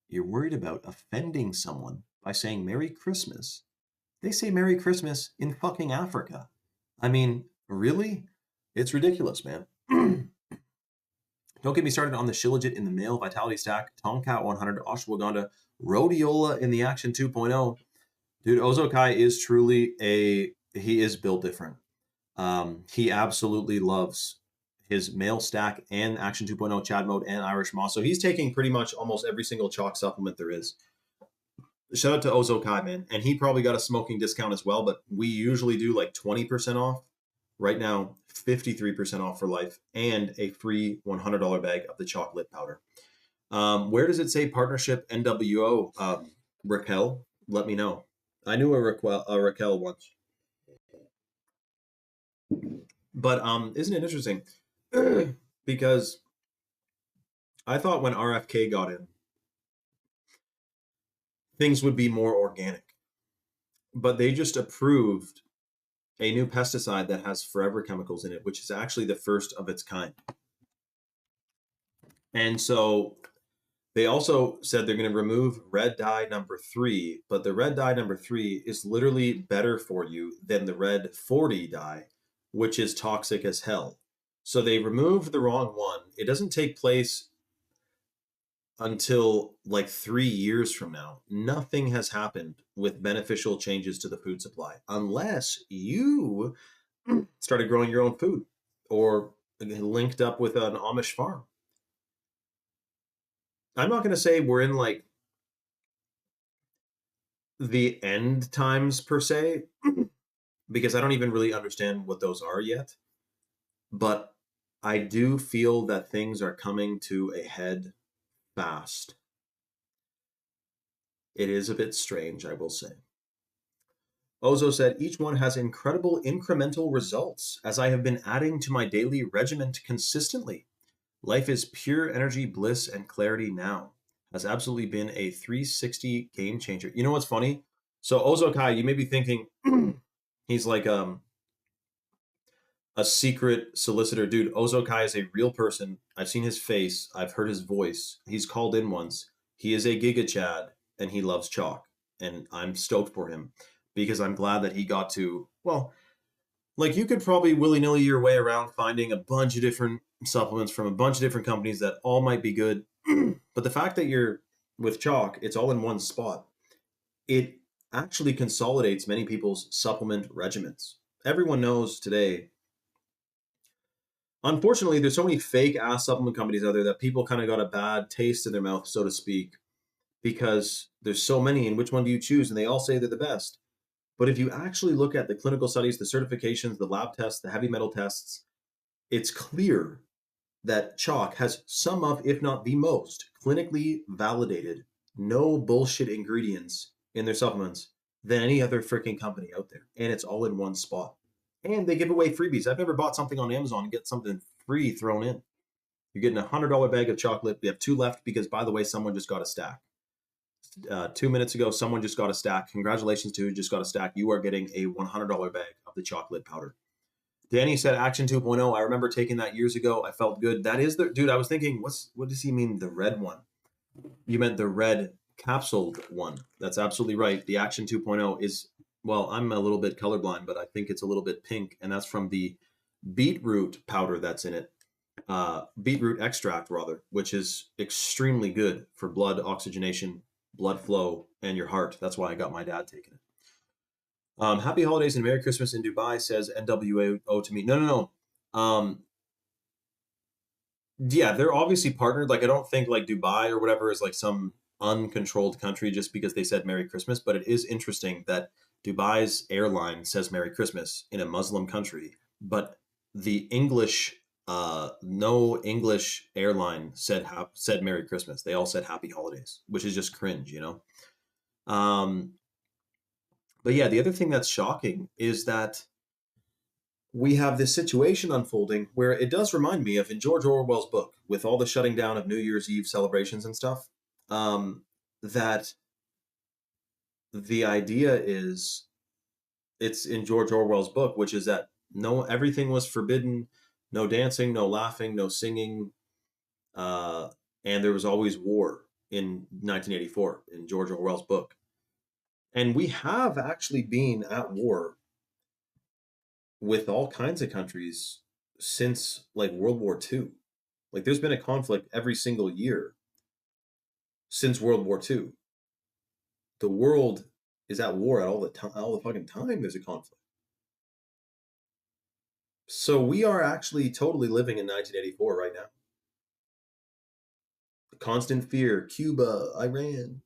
you're worried about offending someone by saying Merry Christmas. They say Merry Christmas in fucking Africa. I mean, really? It's ridiculous, man. Don't get me started on the Shilajit in the male vitality stack, Tongkat 100, ashwagandha, rhodiola in the Action 2.0. Dude, Ozo Kai is truly he is built different. He absolutely loves his male stack and Action 2.0 Chad mode and Irish Moss. So he's taking pretty much almost every single chalk supplement there is. Shout out to Ozo Kai, man. And he probably got a smoking discount as well, but we usually do like 20% off. Right now, 53% off for life and a free $100 bag of the chocolate powder. Where does it say partnership NWO? Raquel, let me know. I knew a Raquel once. But isn't it interesting? Because I thought when RFK got in, things would be more organic. But they just approved a new pesticide that has forever chemicals in it, which is actually the first of its kind. And so they also said they're going to remove red dye number 3, but the red dye number 3 is literally better for you than the red 40 dye, which is toxic as hell. So they removed the wrong one. It doesn't take place until like 3 years from now. Nothing has happened with beneficial changes to the food supply unless you started growing your own food or linked up with an Amish farm. I'm not going to say we're in like the end times per se, because I don't even really understand what those are yet. But I do feel that things are coming to a head fast. It is a bit strange, I will say. Ozo said, each one has incredible incremental results as I have been adding to my daily regiment consistently. Life is pure energy, bliss, and clarity now. Has absolutely been a 360 game changer. You know what's funny? So Ozo Kai, you may be thinking he's like a secret solicitor. Dude, Ozo Kai is a real person. I've seen his face. I've heard his voice. He's called in once. He is a Giga Chad and he loves chalk. And I'm stoked for him because I'm glad that he got to, well, like you could probably willy-nilly your way around finding a bunch of different supplements from a bunch of different companies that all might be good. But the fact that you're with chalk, it's all in one spot. It actually consolidates many people's supplement regimens. Everyone knows today, unfortunately, there's so many fake ass supplement companies out there that people kind of got a bad taste in their mouth, so to speak, because there's so many, and which one do you choose? And they all say they're the best. But if you actually look at the clinical studies, the certifications, the lab tests, the heavy metal tests, it's clear that chalk has some of, if not the most, clinically validated, no bullshit ingredients in their supplements than any other freaking company out there. And it's all in one spot. And they give away freebies. I've never bought something on Amazon and get something free thrown in. You're getting $100 bag of chocolate. We have 2 left because, by the way, someone just got a stack. 2 minutes ago, someone just got a stack. Congratulations to who just got a stack. You are getting a $100 bag of the chocolate powder. Danny said Action 2.0. I remember taking that years ago. I felt good. That is the dude. I was thinking, what does he mean? The red one? You meant the red capsuled one. That's absolutely right. The Action 2.0 is, well, I'm a little bit colorblind, but I think it's a little bit pink, and that's from the beetroot powder that's in it. Beetroot extract, rather, which is extremely good for blood oxygenation, blood flow, and your heart. That's why I got my dad taking it. Happy holidays and Merry Christmas in Dubai, says NWO to me. No. Yeah, they're obviously partnered. Like, I don't think like Dubai or whatever is like some uncontrolled country just because they said Merry Christmas. But it is interesting that Dubai's airline says Merry Christmas in a Muslim country, but the English, no English airline said Merry Christmas. They all said Happy Holidays, which is just cringe, you know. But yeah, the other thing that's shocking is that we have this situation unfolding where it does remind me of in George Orwell's book, with all the shutting down of New Year's Eve celebrations and stuff, that the idea is, it's in George Orwell's book, which is that everything was forbidden, no dancing, no laughing, no singing, and there was always war in 1984 in George Orwell's book. And we have actually been at war with all kinds of countries since like World War II. Like there's been a conflict every single year since World War II. The world is at war at all the time, all the fucking time there's a conflict. So we are actually totally living in 1984 right now. Constant fear, Cuba, Iran.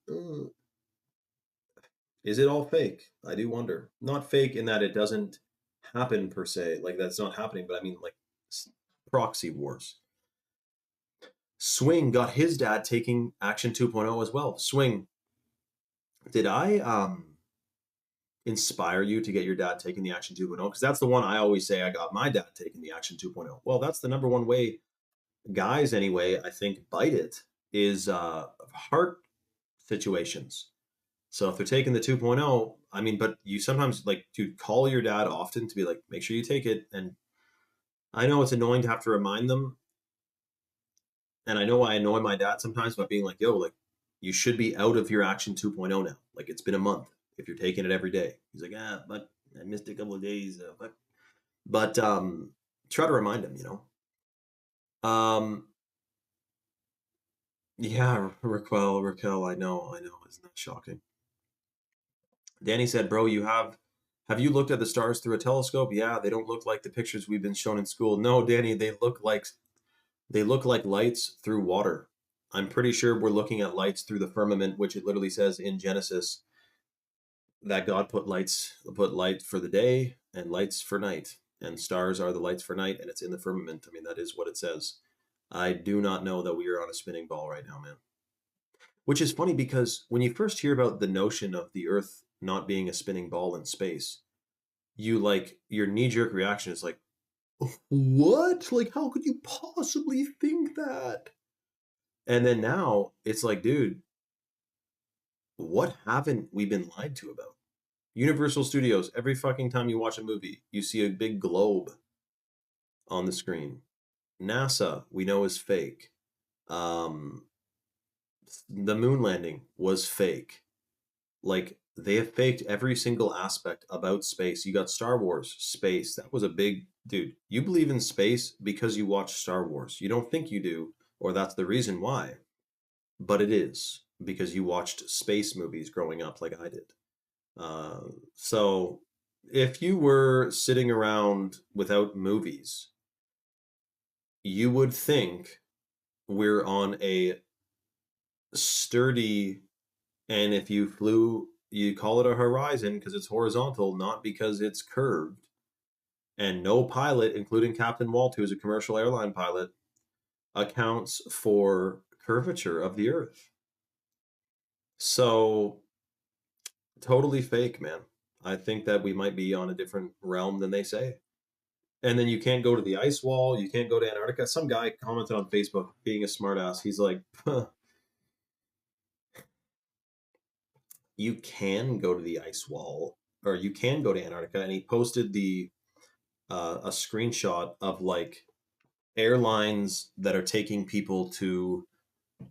Is it all fake? I do wonder. Not fake in that it doesn't happen per se, like that's not happening, but I mean like proxy wars. Swing got his dad taking Action 2.0 as well. Swing, did I inspire you to get your dad taking the Action 2.0? Because that's the one I always say I got my dad taking the Action 2.0. Well, that's the number one way guys, anyway, I think bite it is heart situations. So if they're taking the 2.0, I mean, but you sometimes like to call your dad often to be like, make sure you take it. And I know it's annoying to have to remind them. And I know I annoy my dad sometimes by being like, yo, like, you should be out of your Action 2.0 now. Like, it's been a month if you're taking it every day. He's like, but I missed a couple of days. But try to remind him, you know. Yeah, Raquel, I know, isn't that shocking? Danny said, bro, have you looked at the stars through a telescope? Yeah, they don't look like the pictures we've been shown in school. No, Danny, they look like lights through water. I'm pretty sure we're looking at lights through the firmament, which it literally says in Genesis that God put light for the day and lights for night, and stars are the lights for night, and it's in the firmament. I mean, that is what it says. I do not know that we are on a spinning ball right now, man. Which is funny because when you first hear about the notion of the Earth not being a spinning ball in space, you like your knee-jerk reaction is like, what? Like, how could you possibly think that? And then now it's like, dude, what haven't we been lied to about? Universal Studios, every fucking time you watch a movie, you see a big globe on the screen. NASA, we know is fake. Um, the moon landing was fake. Like they have faked every single aspect about space. You got Star Wars, space. That was a big dude. You believe in space because you watch Star Wars. You don't think you do, or that's the reason why. But it is because you watched space movies growing up like I did. Uh, so if you were sitting around without movies, you would think we're on a sturdy, and if you flew, you call it a horizon because it's horizontal, not because it's curved. And no pilot, including Captain Walt, who is a commercial airline pilot, accounts for curvature of the Earth. So totally fake, man. I think that we might be on a different realm than they say. And then you can't go to the ice wall. You can't go to Antarctica. Some guy commented on Facebook, being a smartass. He's like, huh, you can go to the ice wall, or you can go to Antarctica. And he posted a screenshot of like airlines that are taking people to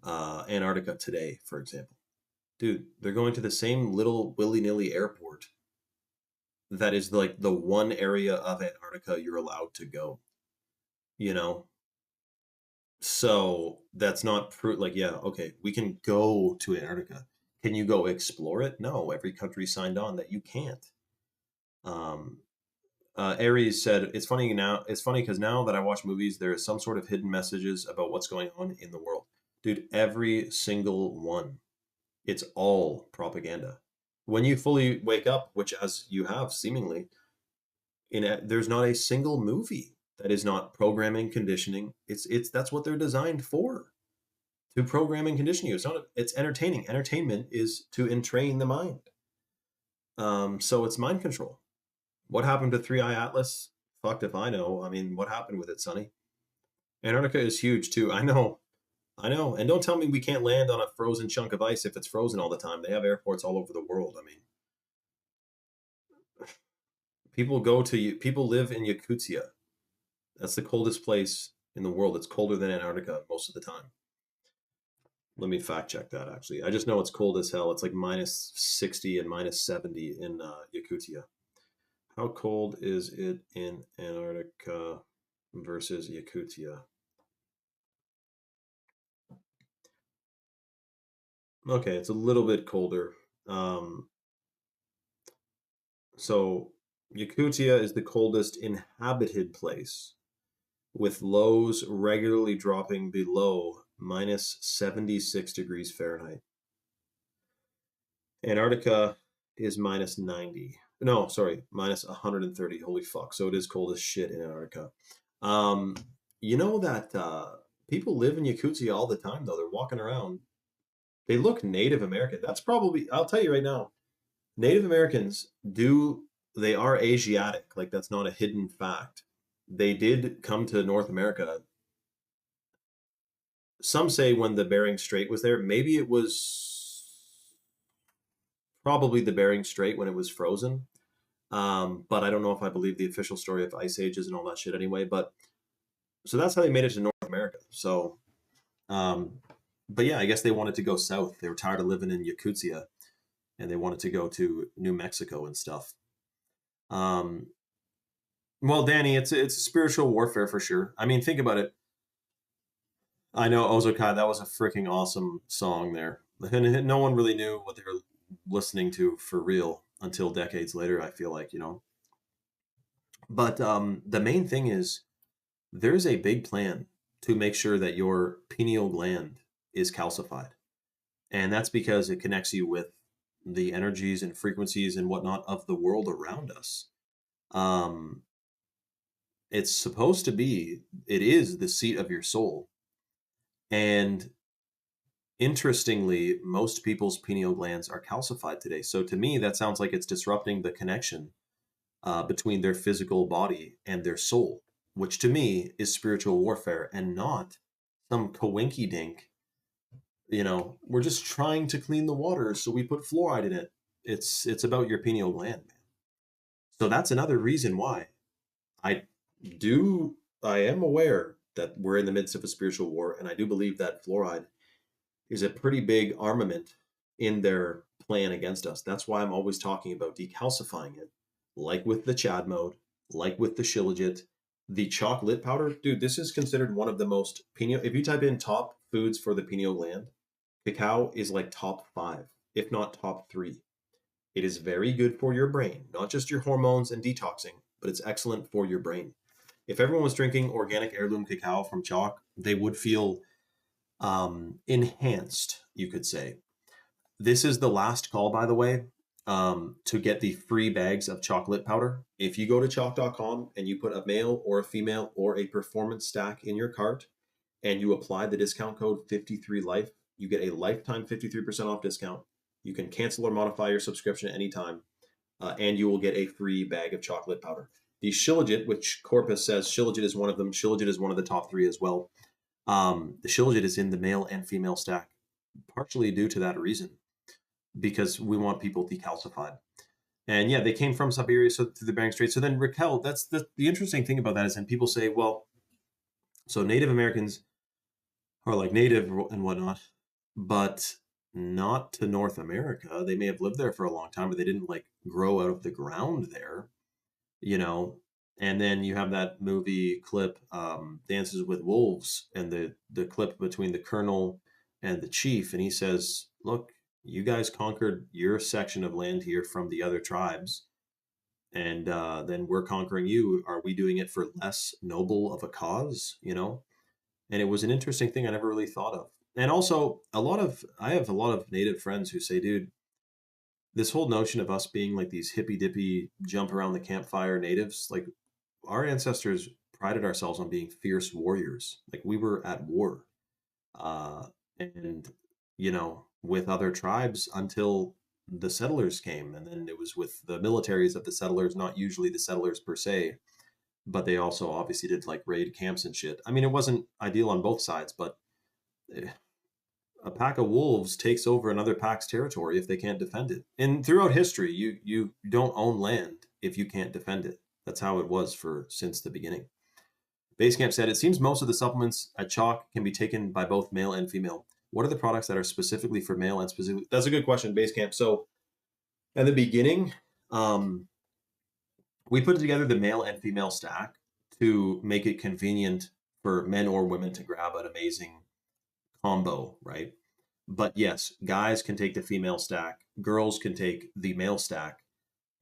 Antarctica today, for example. Dude, they're going to the same little willy nilly airport that is like the one area of Antarctica you're allowed to go, you know? So that's not proof. Like, yeah, okay, we can go to Antarctica. Can you go explore it? No, every country signed on that you can't. Um, Aries said, "It's funny now. It's funny because now that I watch movies, there is some sort of hidden messages about what's going on in the world, dude. Every single one. It's all propaganda. When you fully wake up, which as you have seemingly, there's not a single movie that is not programming conditioning. It's that's what they're designed for, to program and condition you. It's entertaining. Entertainment is to entrain the mind. So it's mind control. What happened to Three Eye Atlas? Fucked if I know. I mean, what happened with it, Sonny? Antarctica is huge too. I know. And don't tell me we can't land on a frozen chunk of ice if it's frozen all the time. They have airports all over the world. I mean, people live in Yakutia. That's the coldest place in the world. It's colder than Antarctica most of the time. Let me fact check that actually. I just know it's cold as hell. It's like minus 60 and minus 70 in Yakutia. How cold is it in Antarctica versus Yakutia? Okay, it's a little bit colder. Um, so Yakutia is the coldest inhabited place, with lows regularly dropping below minus 76 degrees Fahrenheit. Antarctica is minus 90. No, sorry, minus 130. Holy fuck. So it is cold as shit in Antarctica. Um, you know that people live in Yakutia all the time, though. They're walking around. They look Native American. That's probably, I'll tell you right now, Native Americans do, they are Asiatic. Like, that's not a hidden fact. They did come to North America. Some say when the Bering Strait was there, maybe it was probably the Bering Strait when it was frozen. But I don't know if I believe the official story of ice ages and all that shit anyway. But so that's how they made it to North America. So, um, but yeah, I guess they wanted to go south. They were tired of living in Yakutia, and they wanted to go to New Mexico and stuff. Um, well, Danny, it's a spiritual warfare for sure. I mean, think about it. I know Ozokai, that was a freaking awesome song there. And no one really knew what they were listening to for real until decades later, I feel like, you know. But the main thing is there's a big plan to make sure that your pineal gland is calcified. And that's because it connects you with the energies and frequencies and whatnot of the world around us. Um, it's supposed to be, it is the seat of your soul. And interestingly, most people's pineal glands are calcified today. So to me, that sounds like it's disrupting the connection between their physical body and their soul, which to me is spiritual warfare and not some coinky dink. You know, we're just trying to clean the water, so we put fluoride in it. It's about your pineal gland, man. So that's another reason why I I am aware that we're in the midst of a spiritual war, and I do believe that fluoride is a pretty big armament in their plan against us. That's why I'm always talking about decalcifying it, like with the Chad mode, like with the Shilajit, the chocolate powder. Dude, this is considered one of the most pineal. If you type in top foods for the pineal gland, cacao is like top 5, if not top 3. It is very good for your brain, not just your hormones and detoxing, but it's excellent for your brain. If everyone was drinking organic heirloom cacao from chalk, they would feel enhanced, you could say. This is the last call, by the way, to get the free bags of chocolate powder. If you go to chalk.com and you put a male or a female or a performance stack in your cart and you apply the discount code 53life, you get a lifetime 53% off discount. You can cancel or modify your subscription at any time, and you will get a free bag of chocolate powder. The Shilajit, which Corpus says Shilajit is one of them, Shilajit is one of the top 3 as well. The Shilajit is in the male and female stack, partially due to that reason, because we want people decalcified. And yeah, they came from Siberia so through the Bering Strait. So then Raquel, that's the interesting thing about that is, and people say, well, so Native Americans are like native and whatnot, but not to North America. They may have lived there for a long time, but they didn't like grow out of the ground there, you know. And then you have that movie clip, Dances with Wolves, and the clip between the colonel and the chief, and he says, "Look, you guys conquered your section of land here from the other tribes, and then we're conquering you. Are we doing it for less noble of a cause? You know?" And it was an interesting thing I never really thought of. And also, I have a lot of native friends who say, "Dude, this whole notion of us being like these hippy dippy jump around the campfire natives, like our ancestors prided ourselves on being fierce warriors. Like we were at war, uh, and you know, with other tribes until the settlers came, and then it was with the militaries of the settlers, not usually the settlers per se, but they also obviously did like raid camps and shit. I mean, it wasn't ideal on both sides, but eh, a pack of wolves takes over another pack's territory if they can't defend it. And throughout history, you don't own land if you can't defend it. That's how it was for since the beginning. Basecamp said, it seems most of the supplements at Chalk can be taken by both male and female. What are the products that are specifically for male and specifically? That's a good question, Basecamp. So at the beginning, we put together the male and female stack to make it convenient for men or women to grab an amazing combo, right? But yes, guys can take the female stack, girls can take the male stack,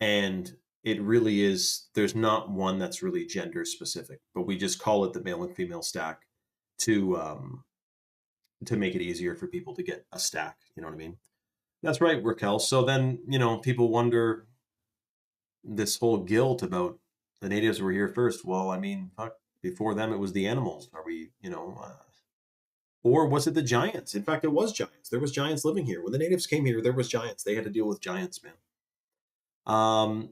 and it really is, there's not one that's really gender specific, but we just call it the male and female stack to make it easier for people to get a stack, you know what I mean? That's right, Raquel. So then, you know, people wonder this whole guilt about the natives were here first. Well, I mean, fuck, before them it was the animals. Are we, you know, or was it the giants? In fact, it was giants. There was giants living here. When the natives came here, there was giants. They had to deal with giants, man. Um,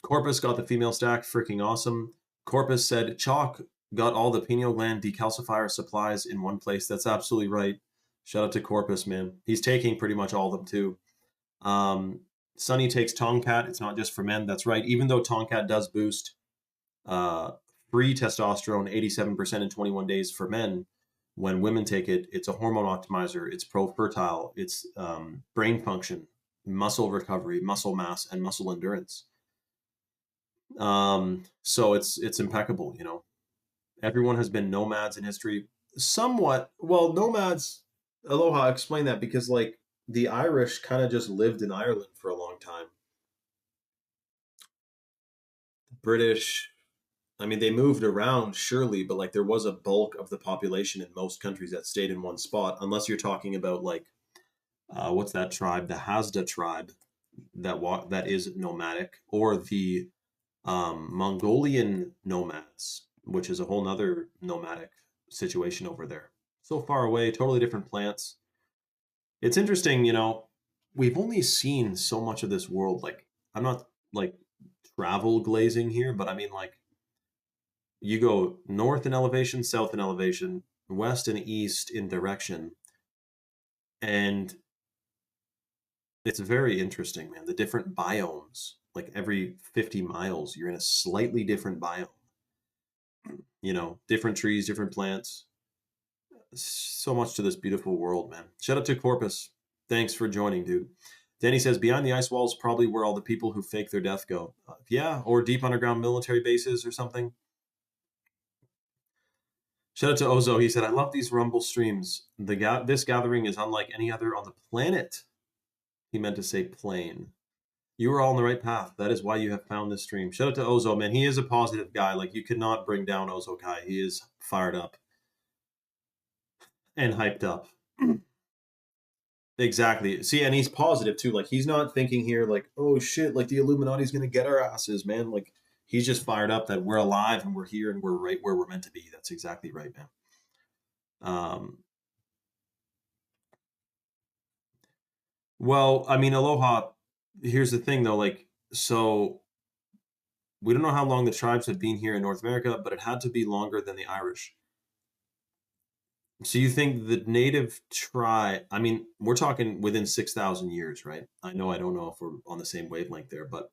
Corpus got the female stack, freaking awesome. Corpus said Chalk got all the pineal gland decalcifier supplies in one place. That's absolutely right. Shout out to Corpus, man. He's taking pretty much all of them too. Um, Sunny takes Tongkat. It's not just for men. That's right. Even though Tongkat does boost uh, free testosterone 87% in 21 days for men, when women take it, it's a hormone optimizer. It's pro-fertile. It's brain function, muscle recovery, muscle mass, and muscle endurance. So it's impeccable. You know, everyone has been nomads in history. Somewhat. Well, nomads. Aloha. Explain that because like the Irish kind of just lived in Ireland for a long time. British. I mean, they moved around surely, but like there was a bulk of the population in most countries that stayed in one spot. Unless you're talking about like what's that tribe? The Hasda tribe that is nomadic, or the Mongolian nomads, which is a whole nother nomadic situation over there. So far away, totally different plants. It's interesting, you know, we've only seen so much of this world. Like, I'm not like travel glazing here, but I mean, like, you go north in elevation, south in elevation, west and east in direction, and it's very interesting, man. The different biomes, like every 50 miles, you're in a slightly different biome. You know, different trees, different plants. So much to this beautiful world, man. Shout out to Corpus. Thanks for joining, dude. Danny says, behind the ice walls, probably where all the people who fake their death go. Yeah, or deep underground military bases or something. Shout out to Ozo. He said, I love these Rumble streams. This gathering is unlike any other on the planet. He meant to say plane. You are all on the right path. That is why you have found this stream. Shout out to Ozo, man. He is a positive guy. Like, you could not bring down Ozo Kai. He is fired up and hyped up. Exactly. See, and he's positive too. Like, he's not thinking here, like, oh shit, like the Illuminati's gonna get our asses, man. Like, he's just fired up that we're alive and we're here and we're right where we're meant to be. That's exactly right, man. Um, well, I mean, Aloha, here's the thing though, like, so we don't know how long the tribes have been here in North America, but it had to be longer than the Irish. So you think the native tribe, I mean, we're talking within 6,000 years, right? I don't know if we're on the same wavelength there, but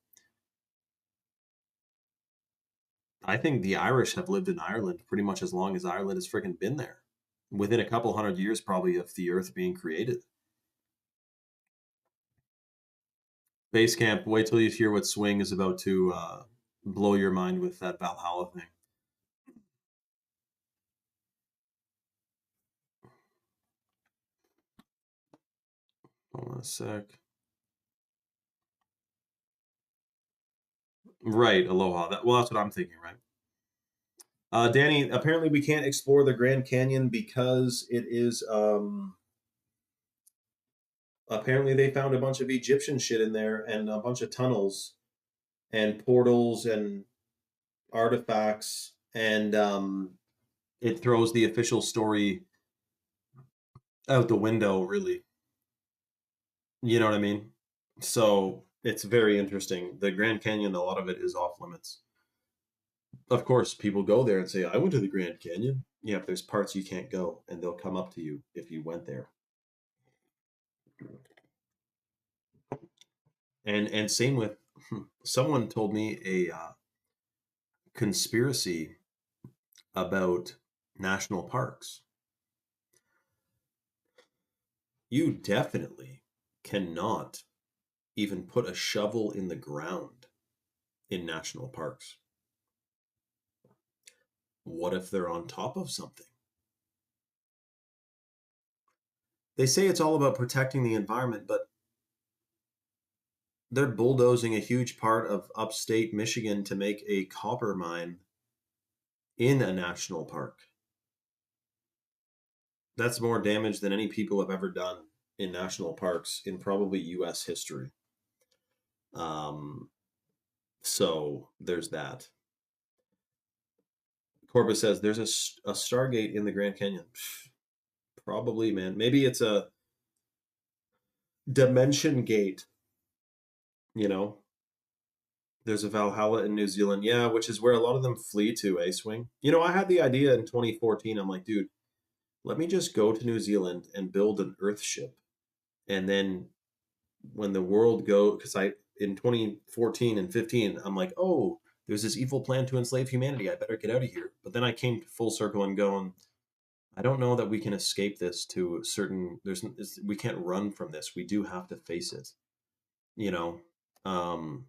I think the Irish have lived in Ireland pretty much as long as Ireland has freaking been there. Within a couple hundred years, probably, of the Earth being created. Base camp, wait till you hear what Swing is about to blow your mind with that Valhalla thing. Hold on a sec. Right, Aloha. Well, that's what I'm thinking, right? Danny, apparently we can't explore the Grand Canyon because it is apparently they found a bunch of Egyptian shit in there and a bunch of tunnels and portals and artifacts, and it throws the official story out the window, really. You know what I mean? So it's very interesting. The Grand Canyon, a lot of it is off limits. Of course, people go there and say, I went to the Grand Canyon. Yeah, there's parts you can't go, and they'll come up to you if you went there. And same with someone told me a conspiracy about national parks. You definitely cannot even put a shovel in the ground in national parks. What if they're on top of something? They say it's all about protecting the environment, but they're bulldozing a huge part of upstate Michigan to make a copper mine in a national park. That's more damage than any people have ever done in national parks in probably US history. Um, so there's that. Corbus says there's a Stargate in the Grand Canyon. Probably, man. Maybe it's a dimension gate, you know? There's a Valhalla in New Zealand, yeah, which is where a lot of them flee to, Swing. I had the idea in 2014. I'm like, dude, let me just go to New Zealand and build an Earth ship. And then when the world go, because I, in 2014 and 15, I'm like, oh, there's this evil plan to enslave humanity. I better get out of here. But then I came full circle and going, I don't know that we can escape this to a certain, we can't run from this. We do have to face it, you know? Um,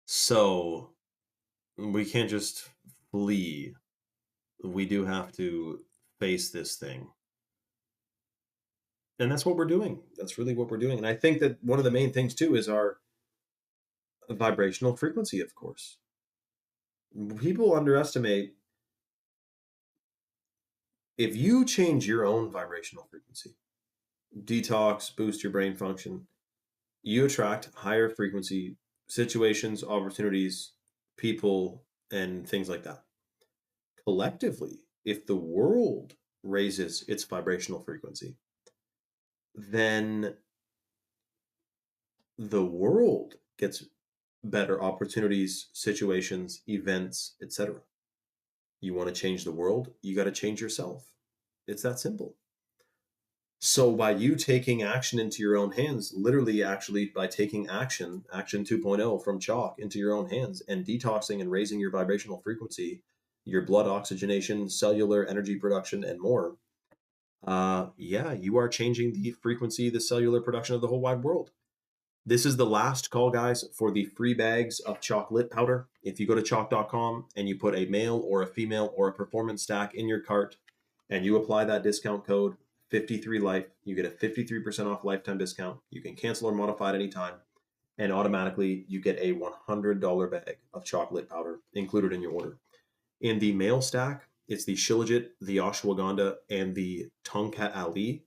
so we can't just flee. We do have to face this thing. And that's what we're doing. That's really what we're doing. And I think that one of the main things too is our vibrational frequency, of course. People underestimate, if you change your own vibrational frequency, detox, boost your brain function, you attract higher frequency situations, opportunities, people, and things like that. Collectively, if the world raises its vibrational frequency, then the world gets better opportunities, situations, events, etc. You want to change the world, you got to change yourself. It's that simple. So by you taking action into your own hands, literally actually by taking action 2.0 from chalk into your own hands and detoxing and raising your vibrational frequency, your blood oxygenation, cellular energy production, and more, yeah, you are changing the frequency, the cellular production of the whole wide world. This is the last call, guys, for the free bags of chocolate powder. If you go to chalk.com and you put a male or a female or a performance stack in your cart and you apply that discount code 53life, you get a 53% off lifetime discount. You can cancel or modify at any time, and automatically you get a $100 bag of chocolate powder included in your order. In the male stack, it's the Shilajit, the Ashwagandha, and the Tongkat Ali.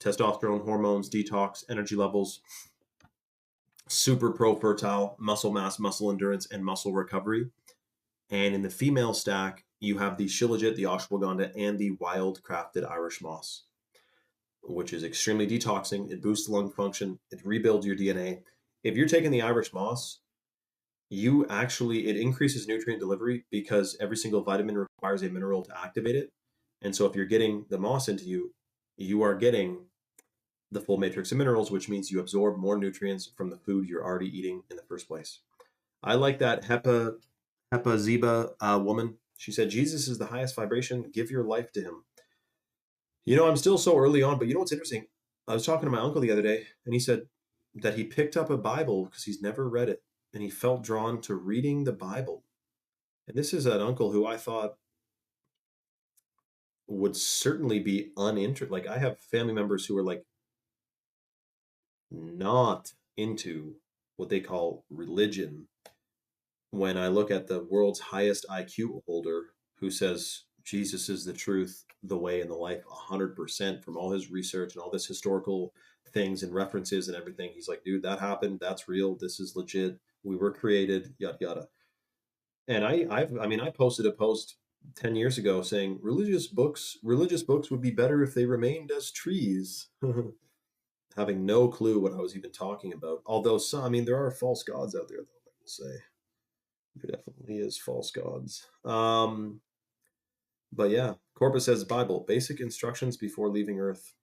Testosterone, hormones, detox, energy levels, super pro fertile, muscle mass, muscle endurance, and muscle recovery. And in the female stack, you have the Shilajit, the Ashwagandha, and the wild crafted Irish moss, which is extremely detoxing. It boosts lung function. It rebuilds your DNA. If you're taking the Irish moss, it increases nutrient delivery because every single vitamin requires a mineral to activate it. And so if you're getting the moss into you, you are getting the full matrix of minerals, which means you absorb more nutrients from the food you're already eating in the first place. I like that Hepa woman. She said, Jesus is the highest vibration. Give your life to him. I'm still so early on, but you know what's interesting? I was talking to my uncle the other day, and he said that he picked up a Bible because he's never read it, and he felt drawn to reading the Bible. And this is an uncle who I thought would certainly be uninterested. Like, I have family members who are like not into what they call religion. When I look at the world's highest IQ holder who says Jesus is the truth, the way, and the life 100% from all his research and all this historical things and references and everything, he's like, dude, that happened. That's real. This is legit. We were created, yada, yada. And I posted a post 10 years ago saying religious books would be better if they remained as trees. Having no clue what I was even talking about. Although there are false gods out there, though, I will say. There definitely is false gods. But yeah, Corpus says Bible, basic instructions before leaving Earth.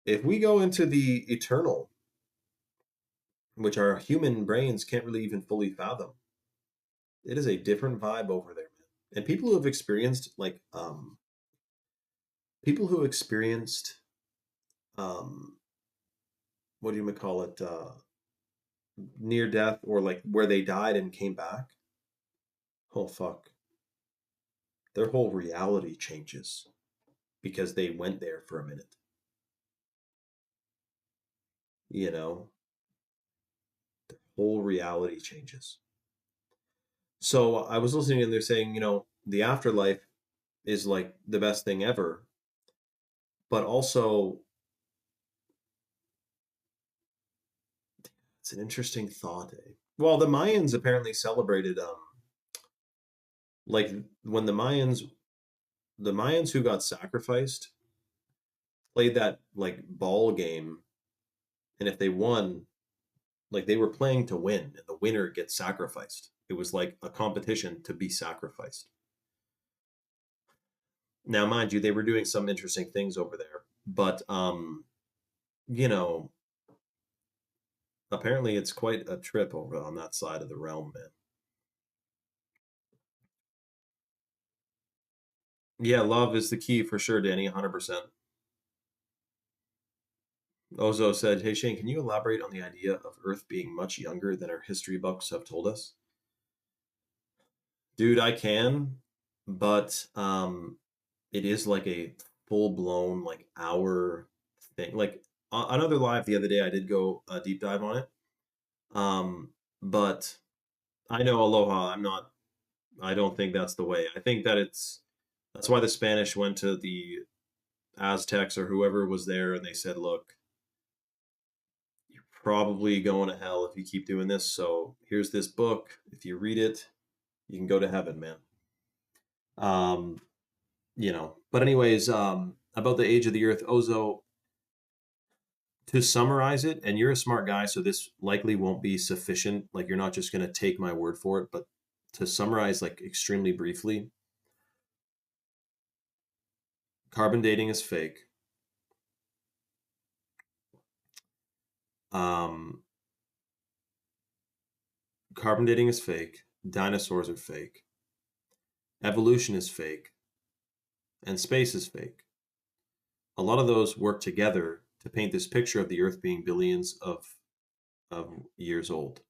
If we go into the eternal, which our human brains can't really even fully fathom, it is a different vibe over there, man. And people who experienced um what do you call it, near death, or like where they died and came back, oh fuck, their whole reality changes because they went there for a minute. You know, their whole reality changes. So I was listening and they're saying, the afterlife is like the best thing ever, but also it's an interesting thought, eh? Well, the Mayans apparently celebrated like when the Mayans who got sacrificed played that like ball game, and if they won, Like they were playing to win, and the winner gets sacrificed. It was like a competition to be sacrificed. Now, mind you, they were doing some interesting things over there, but you know, apparently it's quite a trip over on that side of the realm, man. Yeah, love is the key for sure, Danny, 100%. Ozo said, "Hey Shane, can you elaborate on the idea of Earth being much younger than our history books have told us?" Dude, I can, but it is like a full blown like hour thing. Like another live the other day, I did go a deep dive on it. But I know Aloha. I'm not. I don't think that's the way. I think that it's that's why the Spanish went to the Aztecs or whoever was there, and they said, "Look, you're probably going to hell if you keep doing this. So here's this book. If you read it, you can go to heaven, man." Um, But anyways, about the age of the Earth, Ozo. To summarize it, and you're a smart guy, so this likely won't be sufficient. Like you're not just gonna take my word for it, but to summarize, like extremely briefly, carbon dating is fake. Um, Carbon dating is fake. Dinosaurs are fake. Evolution is fake, and space is fake. A lot of those work together to paint this picture of the Earth being billions of years old.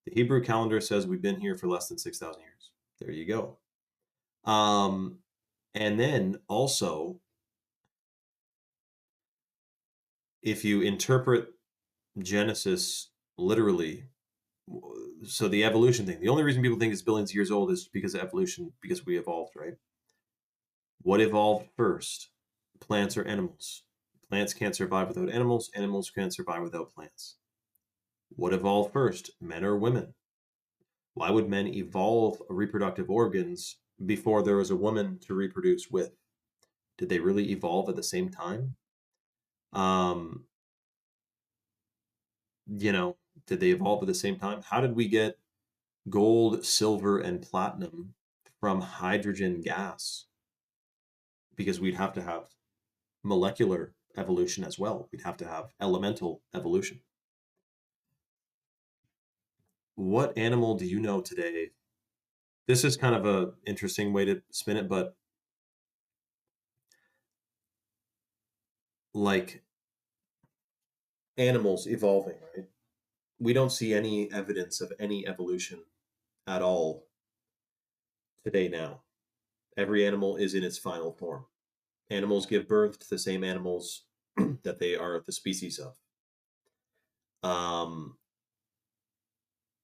The Hebrew calendar says we've been here for less than 6,000 years. There you go. Um, and then also, if you interpret Genesis literally, so the evolution thing, the only reason people think it's billions of years old is because of evolution, because we evolved, right? What evolved first? Plants or animals? Plants can't survive without animals, animals can't survive without plants. What evolved first? Men or women? Why would men evolve reproductive organs before there was a woman to reproduce with? Did they really evolve at the same time? Um, you know, did they evolve at the same time? How did we get gold, silver, and platinum from hydrogen gas? Because we'd have to have molecular evolution as well. We'd have to have elemental evolution. What animal do you know today? This is kind of a interesting way to spin it, but like animals evolving, right? We don't see any evidence of any evolution at all today now. Every animal is in its final form. Animals give birth to the same animals that they are the species of. Um,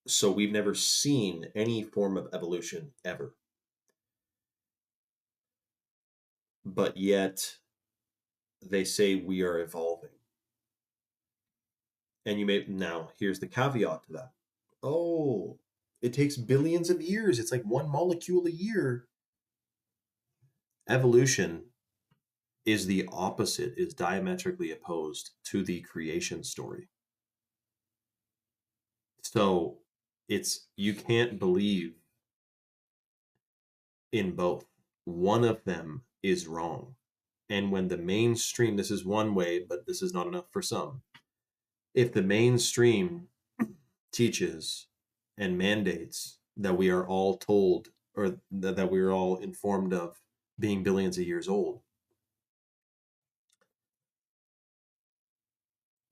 so we've never seen any form of evolution ever. But yet they say we are evolving. And you may now here's the caveat to that. Oh, it takes billions of years. It's like one molecule a year. Evolution is the opposite, is diametrically opposed to the creation story. So it's you can't believe in both. One of them is wrong. And when the mainstream, this is one way, but this is not enough for some. If the mainstream teaches and mandates that we are all told or that we are all informed of being billions of years old,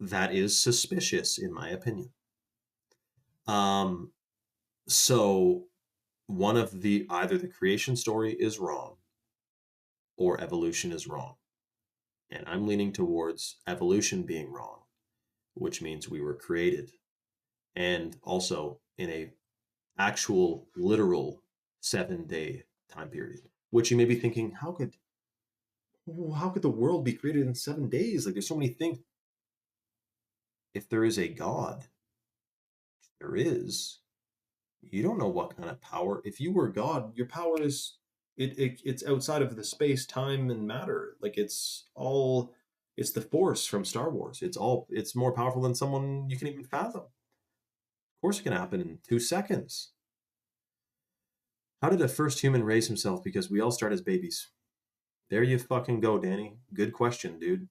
that is suspicious, in my opinion. Um, so one of the either the creation story is wrong or evolution is wrong. And I'm leaning towards evolution being wrong, which means we were created and also in a actual literal 7 day time period. Which you may be thinking, how could the world be created in 7 days? Like there's so many things. If there is a God, there is, you don't know what kind of power. If you were God, your power is it's outside of the space, time, and matter. Like it's all It's the Force from Star Wars. It's more powerful than someone you can even fathom. Of course, it can happen in 2 seconds. How did a first human raise himself? Because we all start as babies. There you fucking go, Danny. Good question, dude.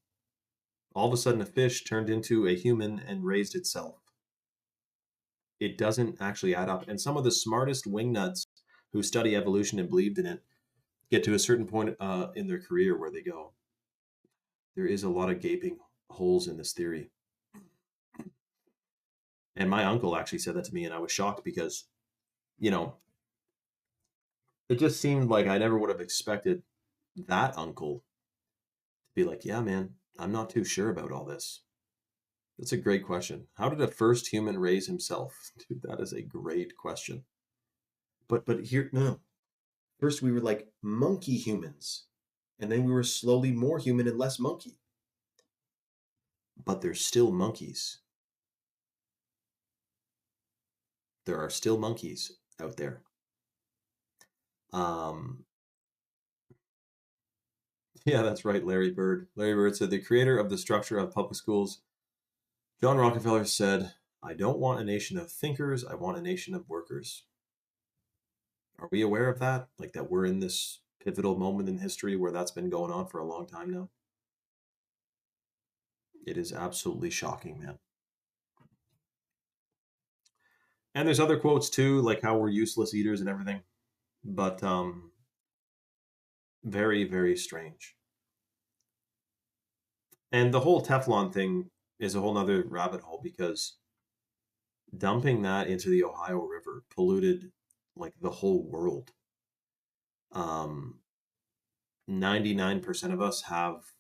All of a sudden, a fish turned into a human and raised itself. It doesn't actually add up. And some of the smartest wingnuts who study evolution and believed in it get to a certain point in their career where they go, there is a lot of gaping holes in this theory. And my uncle actually said that to me, and I was shocked because, you know, it just seemed like I never would have expected that uncle to be like, yeah, man, I'm not too sure about all this. That's a great question. How did a first human raise himself? Dude, that is a great question. But here, no. First, we were like monkey humans, and then we were slowly more human and less monkey. But there's still monkeys. There are still monkeys out there. Um, yeah, that's right, Larry Bird. Larry Bird said the creator of the structure of public schools, John Rockefeller, said, I don't want a nation of thinkers, I want a nation of workers. Are we aware of that? Like that we're in this pivotal moment in history where that's been going on for a long time now? It is absolutely shocking, man. And there's other quotes too, like how we're useless eaters and everything. But very, very strange. And the whole Teflon thing is a whole nother rabbit hole because dumping that into the Ohio River polluted like the whole world. 99% of us have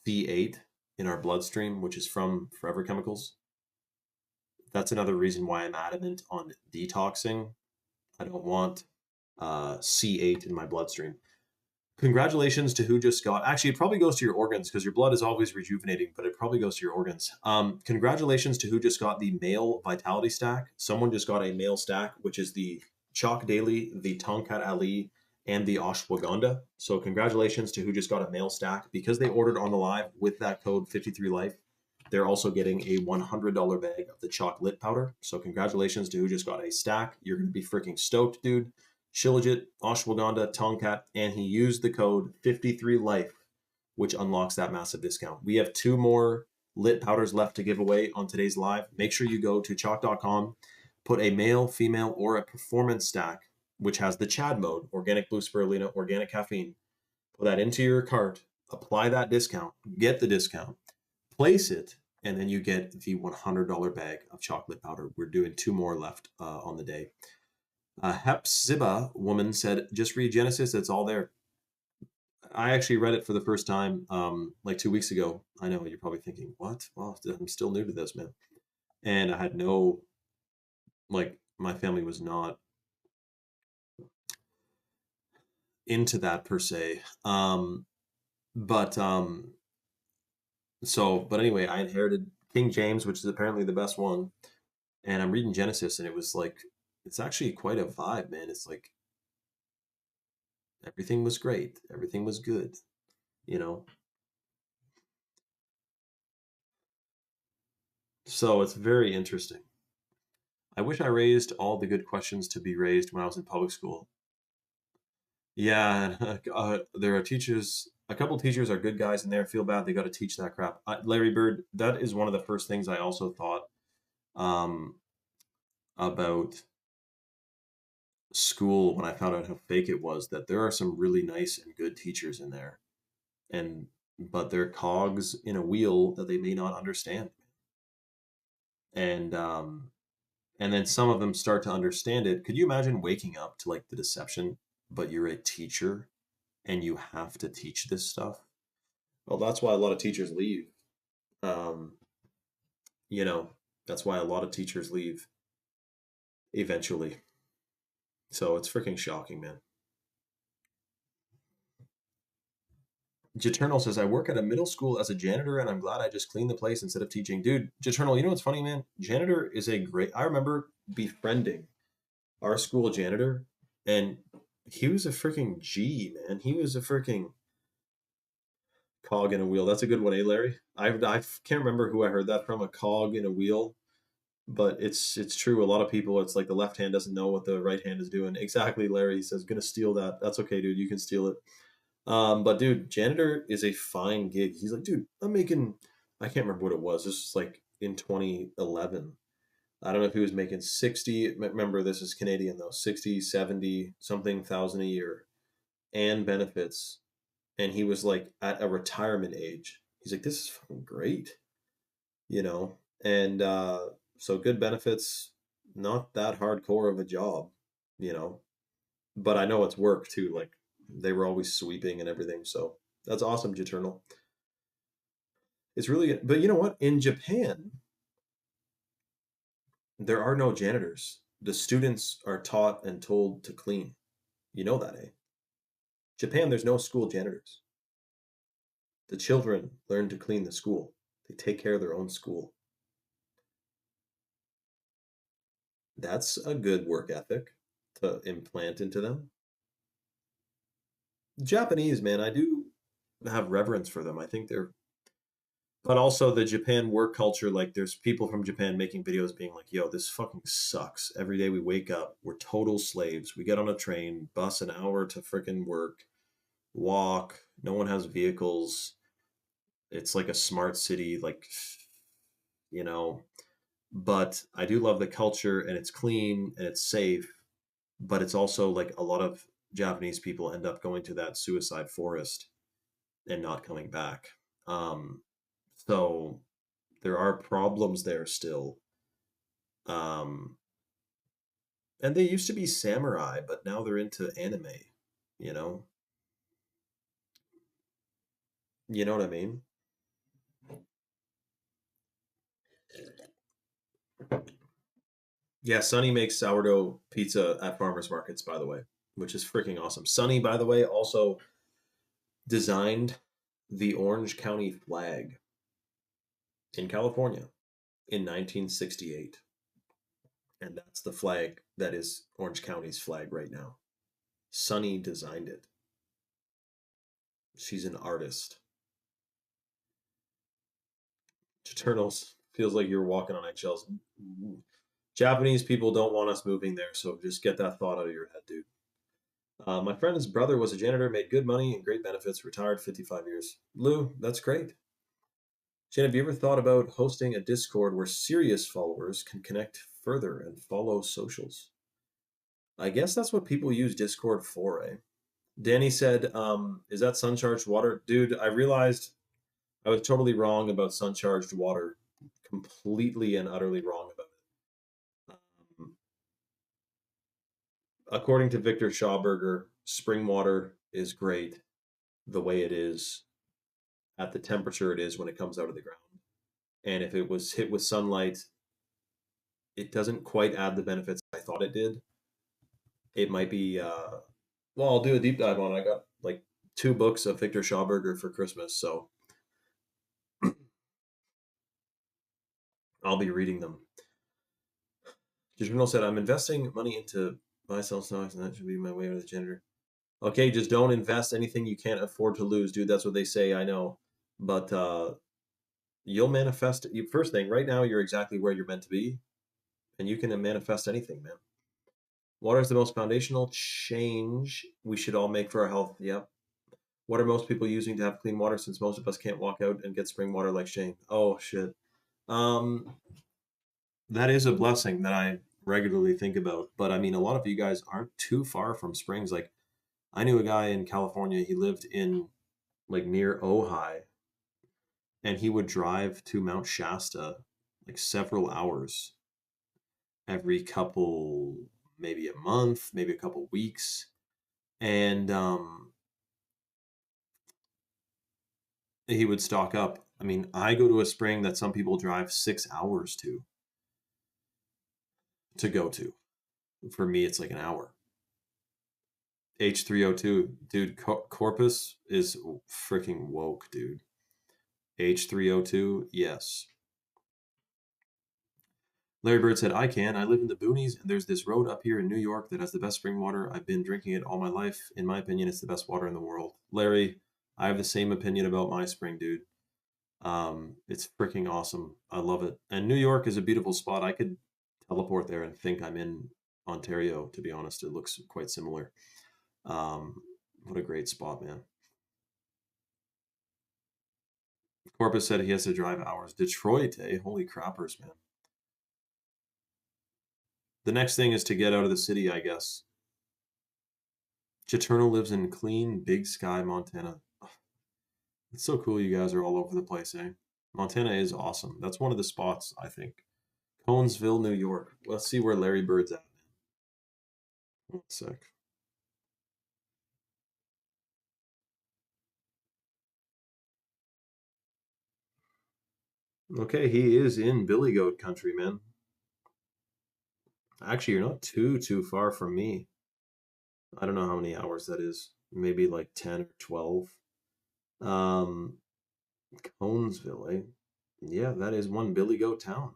C8 in our bloodstream, which is from forever chemicals. That's another reason why I'm adamant on detoxing. I don't want C8 in my bloodstream. Congratulations to who just got. Actually, it probably goes to your organs because your blood is always rejuvenating, but it probably goes to your organs. Congratulations to who just got the male vitality stack. Someone just got a male stack, which is the Chalk Daily, the Tonkat Ali, and the Ashwagandha. So congratulations to who just got a male stack because they ordered on the live with that code 53life. They're also getting a $100 bag of the chocolate powder. So congratulations to who just got a stack. You're going to be freaking stoked, dude. Shilajit, Ashwagandha, Tonkat, and he used the code 53life, which unlocks that massive discount. We have 2 more lit powders left to give away on today's live. Make sure you go to chalk.com, put a male, female, or a performance stack, which has the Chad mode, organic blue spirulina, organic caffeine. Put that into your cart, apply that discount, get the discount, place it, and then you get the $100 bag of chocolate powder. We're doing 2 more left on the day. Hepzibah woman said, just read Genesis, it's all there. I actually read it for the first time like 2 weeks ago. I know you're probably thinking, what? Well, I'm still new to this, man. And I had no, like, my family was not into that per se. But anyway, I inherited King James, which is apparently the best one. And I'm reading Genesis, and it was like, it's actually quite a vibe, man. It's like, everything was great. Everything was good, you know? So it's very interesting. I wish I raised all the good questions to be raised when I was in public school. Yeah, there are teachers, a couple teachers are good guys in there, feel bad, they got to teach that crap. Larry Bird, that is one of the first things I also thought um, about school when I found out how fake it was, that there are some really nice and good teachers in there. But they're cogs in a wheel that they may not understand. And then some of them start to understand it. Could you imagine waking up to like the deception, but you're a teacher and you have to teach this stuff? Well, that's why a lot of teachers leave. Um, you know, that's why a lot of teachers leave eventually. So it's freaking shocking, man. Jaternal says, I work at a middle school as a janitor and I'm glad I just cleaned the place instead of teaching. Dude, Jaternal, you know what's funny, man? Janitor is a great, I remember befriending our school janitor and he was a freaking G, man. He was a freaking Cog in a wheel. That's a good one, eh, Larry? I can't remember who I heard that from. A cog in a wheel, but it's true. A lot of people, it's like the left hand doesn't know what the right hand is doing. Exactly, Larry. He says, "Gonna steal that." That's okay, dude. You can steal it. But dude, janitor is a fine gig. He's like, dude, I'm making. I can't remember what it was. This was like in 2011. I don't know if he was making 60. Remember, this is Canadian though. 60, 70 something thousand a year and benefits, and he was like at a retirement age. He's like, this is fucking great, you know. And so good benefits, not that hardcore of a job, you know. But I know it's work too. Like they were always sweeping and everything. So that's awesome, Jaternal. It's really, but you know what? In Japan, there are no janitors. The students are taught and told to clean. You know that, eh? Japan, there's no school janitors. The children learn to clean the school. They take care of their own school. That's a good work ethic to implant into them. Japanese, man, I do have reverence for them. I think they're, but also the Japan work culture, like there's people from Japan making videos being like, yo, this fucking sucks. Every day we wake up, we're total slaves. We get on a train, bus an hour to freaking work, walk, no one has vehicles. It's like a smart city, like, you know, but I do love the culture and it's clean and it's safe, but it's also like a lot of Japanese people end up going to that suicide forest and not coming back. Um, so there are problems there still. Um, and they used to be samurai, but now they're into anime, you know? You know what I mean? Yeah, Sunny makes sourdough pizza at farmers markets, by the way, which is freaking awesome. Sunny, by the way, also designed the Orange County flag in California in 1968. And that's the flag that is Orange County's flag right now. Sunny designed it. She's an artist. Eternals feels like you're walking on eggshells. Japanese people don't want us moving there, so just get that thought out of your head, dude. My friend's brother was a janitor, made good money and great benefits, retired 55 years. Lou, that's great. Jen, have you ever thought about hosting a Discord where serious followers can connect further and follow socials? I guess that's what people use Discord for, eh? Danny said, is that sun charged water? Dude, I realized I was totally wrong about sun charged water. Completely and utterly wrong about it. According to Victor Schauberger, spring water is great the way it is at the temperature it is when it comes out of the ground. And if it was hit with sunlight, it doesn't quite add the benefits I thought it did. It might be, well, I'll do a deep dive on it. I got like 2 books of Victor Schauberger for Christmas, so I'll be reading them. Journal said, I'm investing money into buy, sell stocks, and that should be my way out of the janitor. Okay, just don't invest anything you can't afford to lose, dude. That's what they say, I know. But you'll manifest you first thing, right now you're exactly where you're meant to be, and you can manifest anything, man. Water is the most foundational change we should all make for our health. Yep. What are most people using to have clean water since most of us can't walk out and get spring water like Shane? Oh shit. Um that is a blessing that I regularly think about. But I mean, a lot of you guys aren't too far from springs. Like, I knew a guy in California, he lived in like near Ojai, and he would drive to Mount Shasta like several hours every couple, maybe a month, maybe a couple weeks. And he would stock up. I mean, I go to a spring that some people drive 6 hours to go to. For me, it's like an hour. H3O2, dude, Corpus is freaking woke, dude. H3O2, yes. Larry Bird said, I can. I live in the boonies, and there's this road up here in New York that has the best spring water. I've been drinking it all my life. In my opinion, it's the best water in the world. Larry, I have the same opinion about my spring, dude. It's freaking awesome. I love it. And New York is a beautiful spot. I could teleport there and think I'm in Ontario, to be honest. It looks quite similar. Um, what a great spot, man. Corpus said he has to drive hours. Detroit, eh? Holy crappers, man. The next thing is to get out of the city, I guess. Chaterno lives in clean Big Sky, Montana. It's so cool you guys are all over the place, eh? Montana is awesome. That's one of the spots, I think. Conesville, New York. Let's see where Larry Bird's at. One sec. Okay, he is in Billy Goat country, man. Actually, you're not too far from me. I don't know how many hours that is. Maybe like 10 or 12. Um, Conesville, eh? Yeah, that is one Billy Goat town.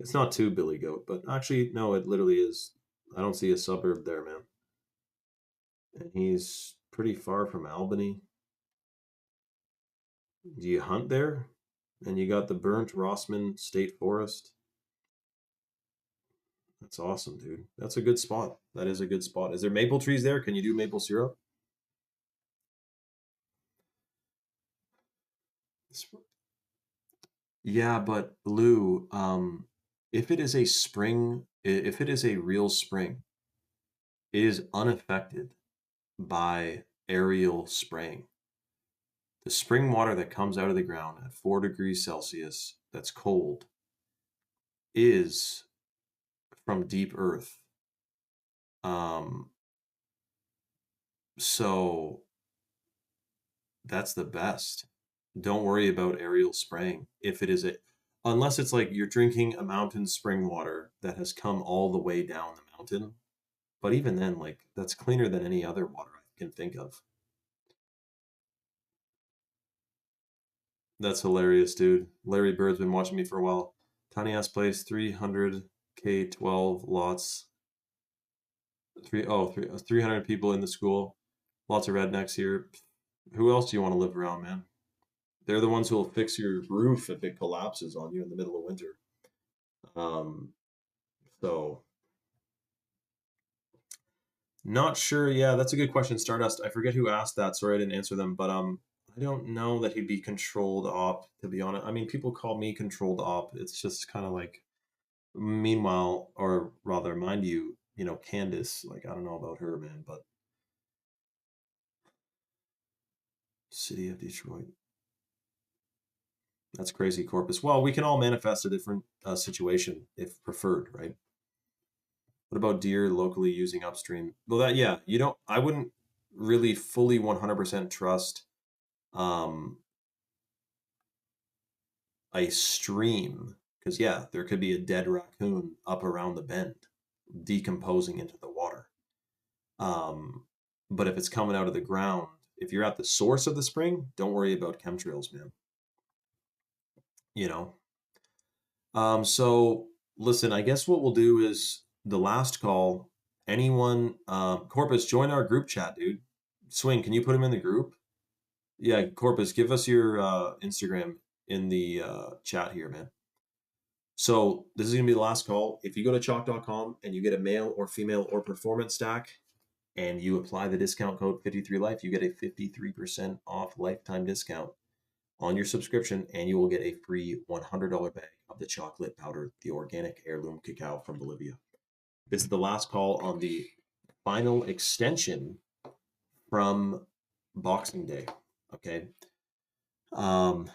It's not too Billy Goat, but actually, no, it literally is. I don't see a suburb there, man. And he's pretty far from Albany. Do you hunt there? And you got the burnt Rossman State Forest. That's awesome, dude. That's a good spot. That is a good spot. Is there maple trees there? Can you do maple syrup? Yeah, but Lou, if it is a spring, if it is a real spring, it is unaffected by aerial spraying. The spring water that comes out of the ground at 4 degrees Celsius, that's cold, is from deep earth. Um, so that's the best. Don't worry about aerial spraying. If it is unless it's like you're drinking a mountain spring water that has come all the way down the mountain. But even then, like that's cleaner than any other water I can think of. That's hilarious, dude. Larry Bird's been watching me for a while. Tiny ass place, 300K, 12 lots. 300 people in the school. Lots of rednecks here. Who else do you want to live around, man? They're the ones who will fix your roof if it collapses on you in the middle of winter. Um, so not sure. Yeah, that's a good question, Stardust. I forget who asked that. Sorry I didn't answer them, but I don't know that he'd be controlled op, to be honest. I mean, people call me controlled op. It's just kind of like meanwhile, or rather, mind you, Candace, like I don't know about her, man, but City of Detroit. That's crazy, Corpus. Well, we can all manifest a different situation if preferred, right? What about deer locally using upstream? Well, that, yeah, I wouldn't really fully 100% trust um, a stream because, yeah, there could be a dead raccoon up around the bend decomposing into the water. Um, but if it's coming out of the ground, if you're at the source of the spring, don't worry about chemtrails, man. You know, so listen, I guess what we'll do is the last call. Anyone, Corpus, join our group chat, dude. Swing, can you put him in the group? Yeah, Corpus, give us your Instagram in the chat here, man. So this is gonna be the last call. If you go to chalk.com and you get a male or female or performance stack and you apply the discount code 53life, you get a 53% off lifetime discount on your subscription, and you will get a free $100 bag of the chocolate powder, the organic heirloom cacao from Bolivia. This is the last call on the final extension from Boxing Day. Okay. Um,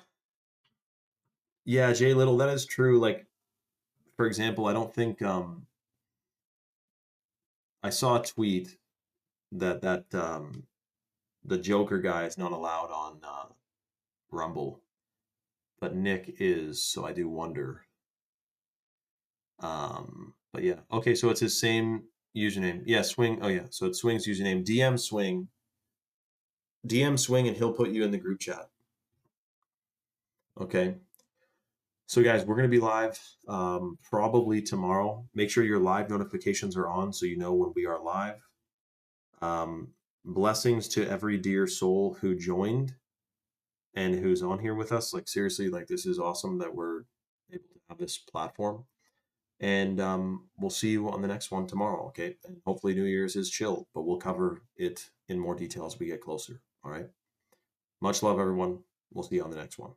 yeah, Jay Little, that is true. Like, for example, I don't think I saw a tweet that the Joker guy is not allowed on Rumble, but Nick is, so I do wonder. But yeah, okay, so it's his same username. Yeah, Swing. Oh yeah, so it's Swing's username. DM Swing, and he'll put you in the group chat. Okay. So guys, we're gonna be live probably tomorrow. Make sure your live notifications are on so you know when we are live. blessings to every dear soul who joined and who's on here with us. Like, seriously, like, this is awesome that we're able to have this platform. And we'll see you on the next one tomorrow, okay? And hopefully New Year's is chill, but we'll cover it in more detail as we get closer, all right? Much love, everyone. We'll see you on the next one.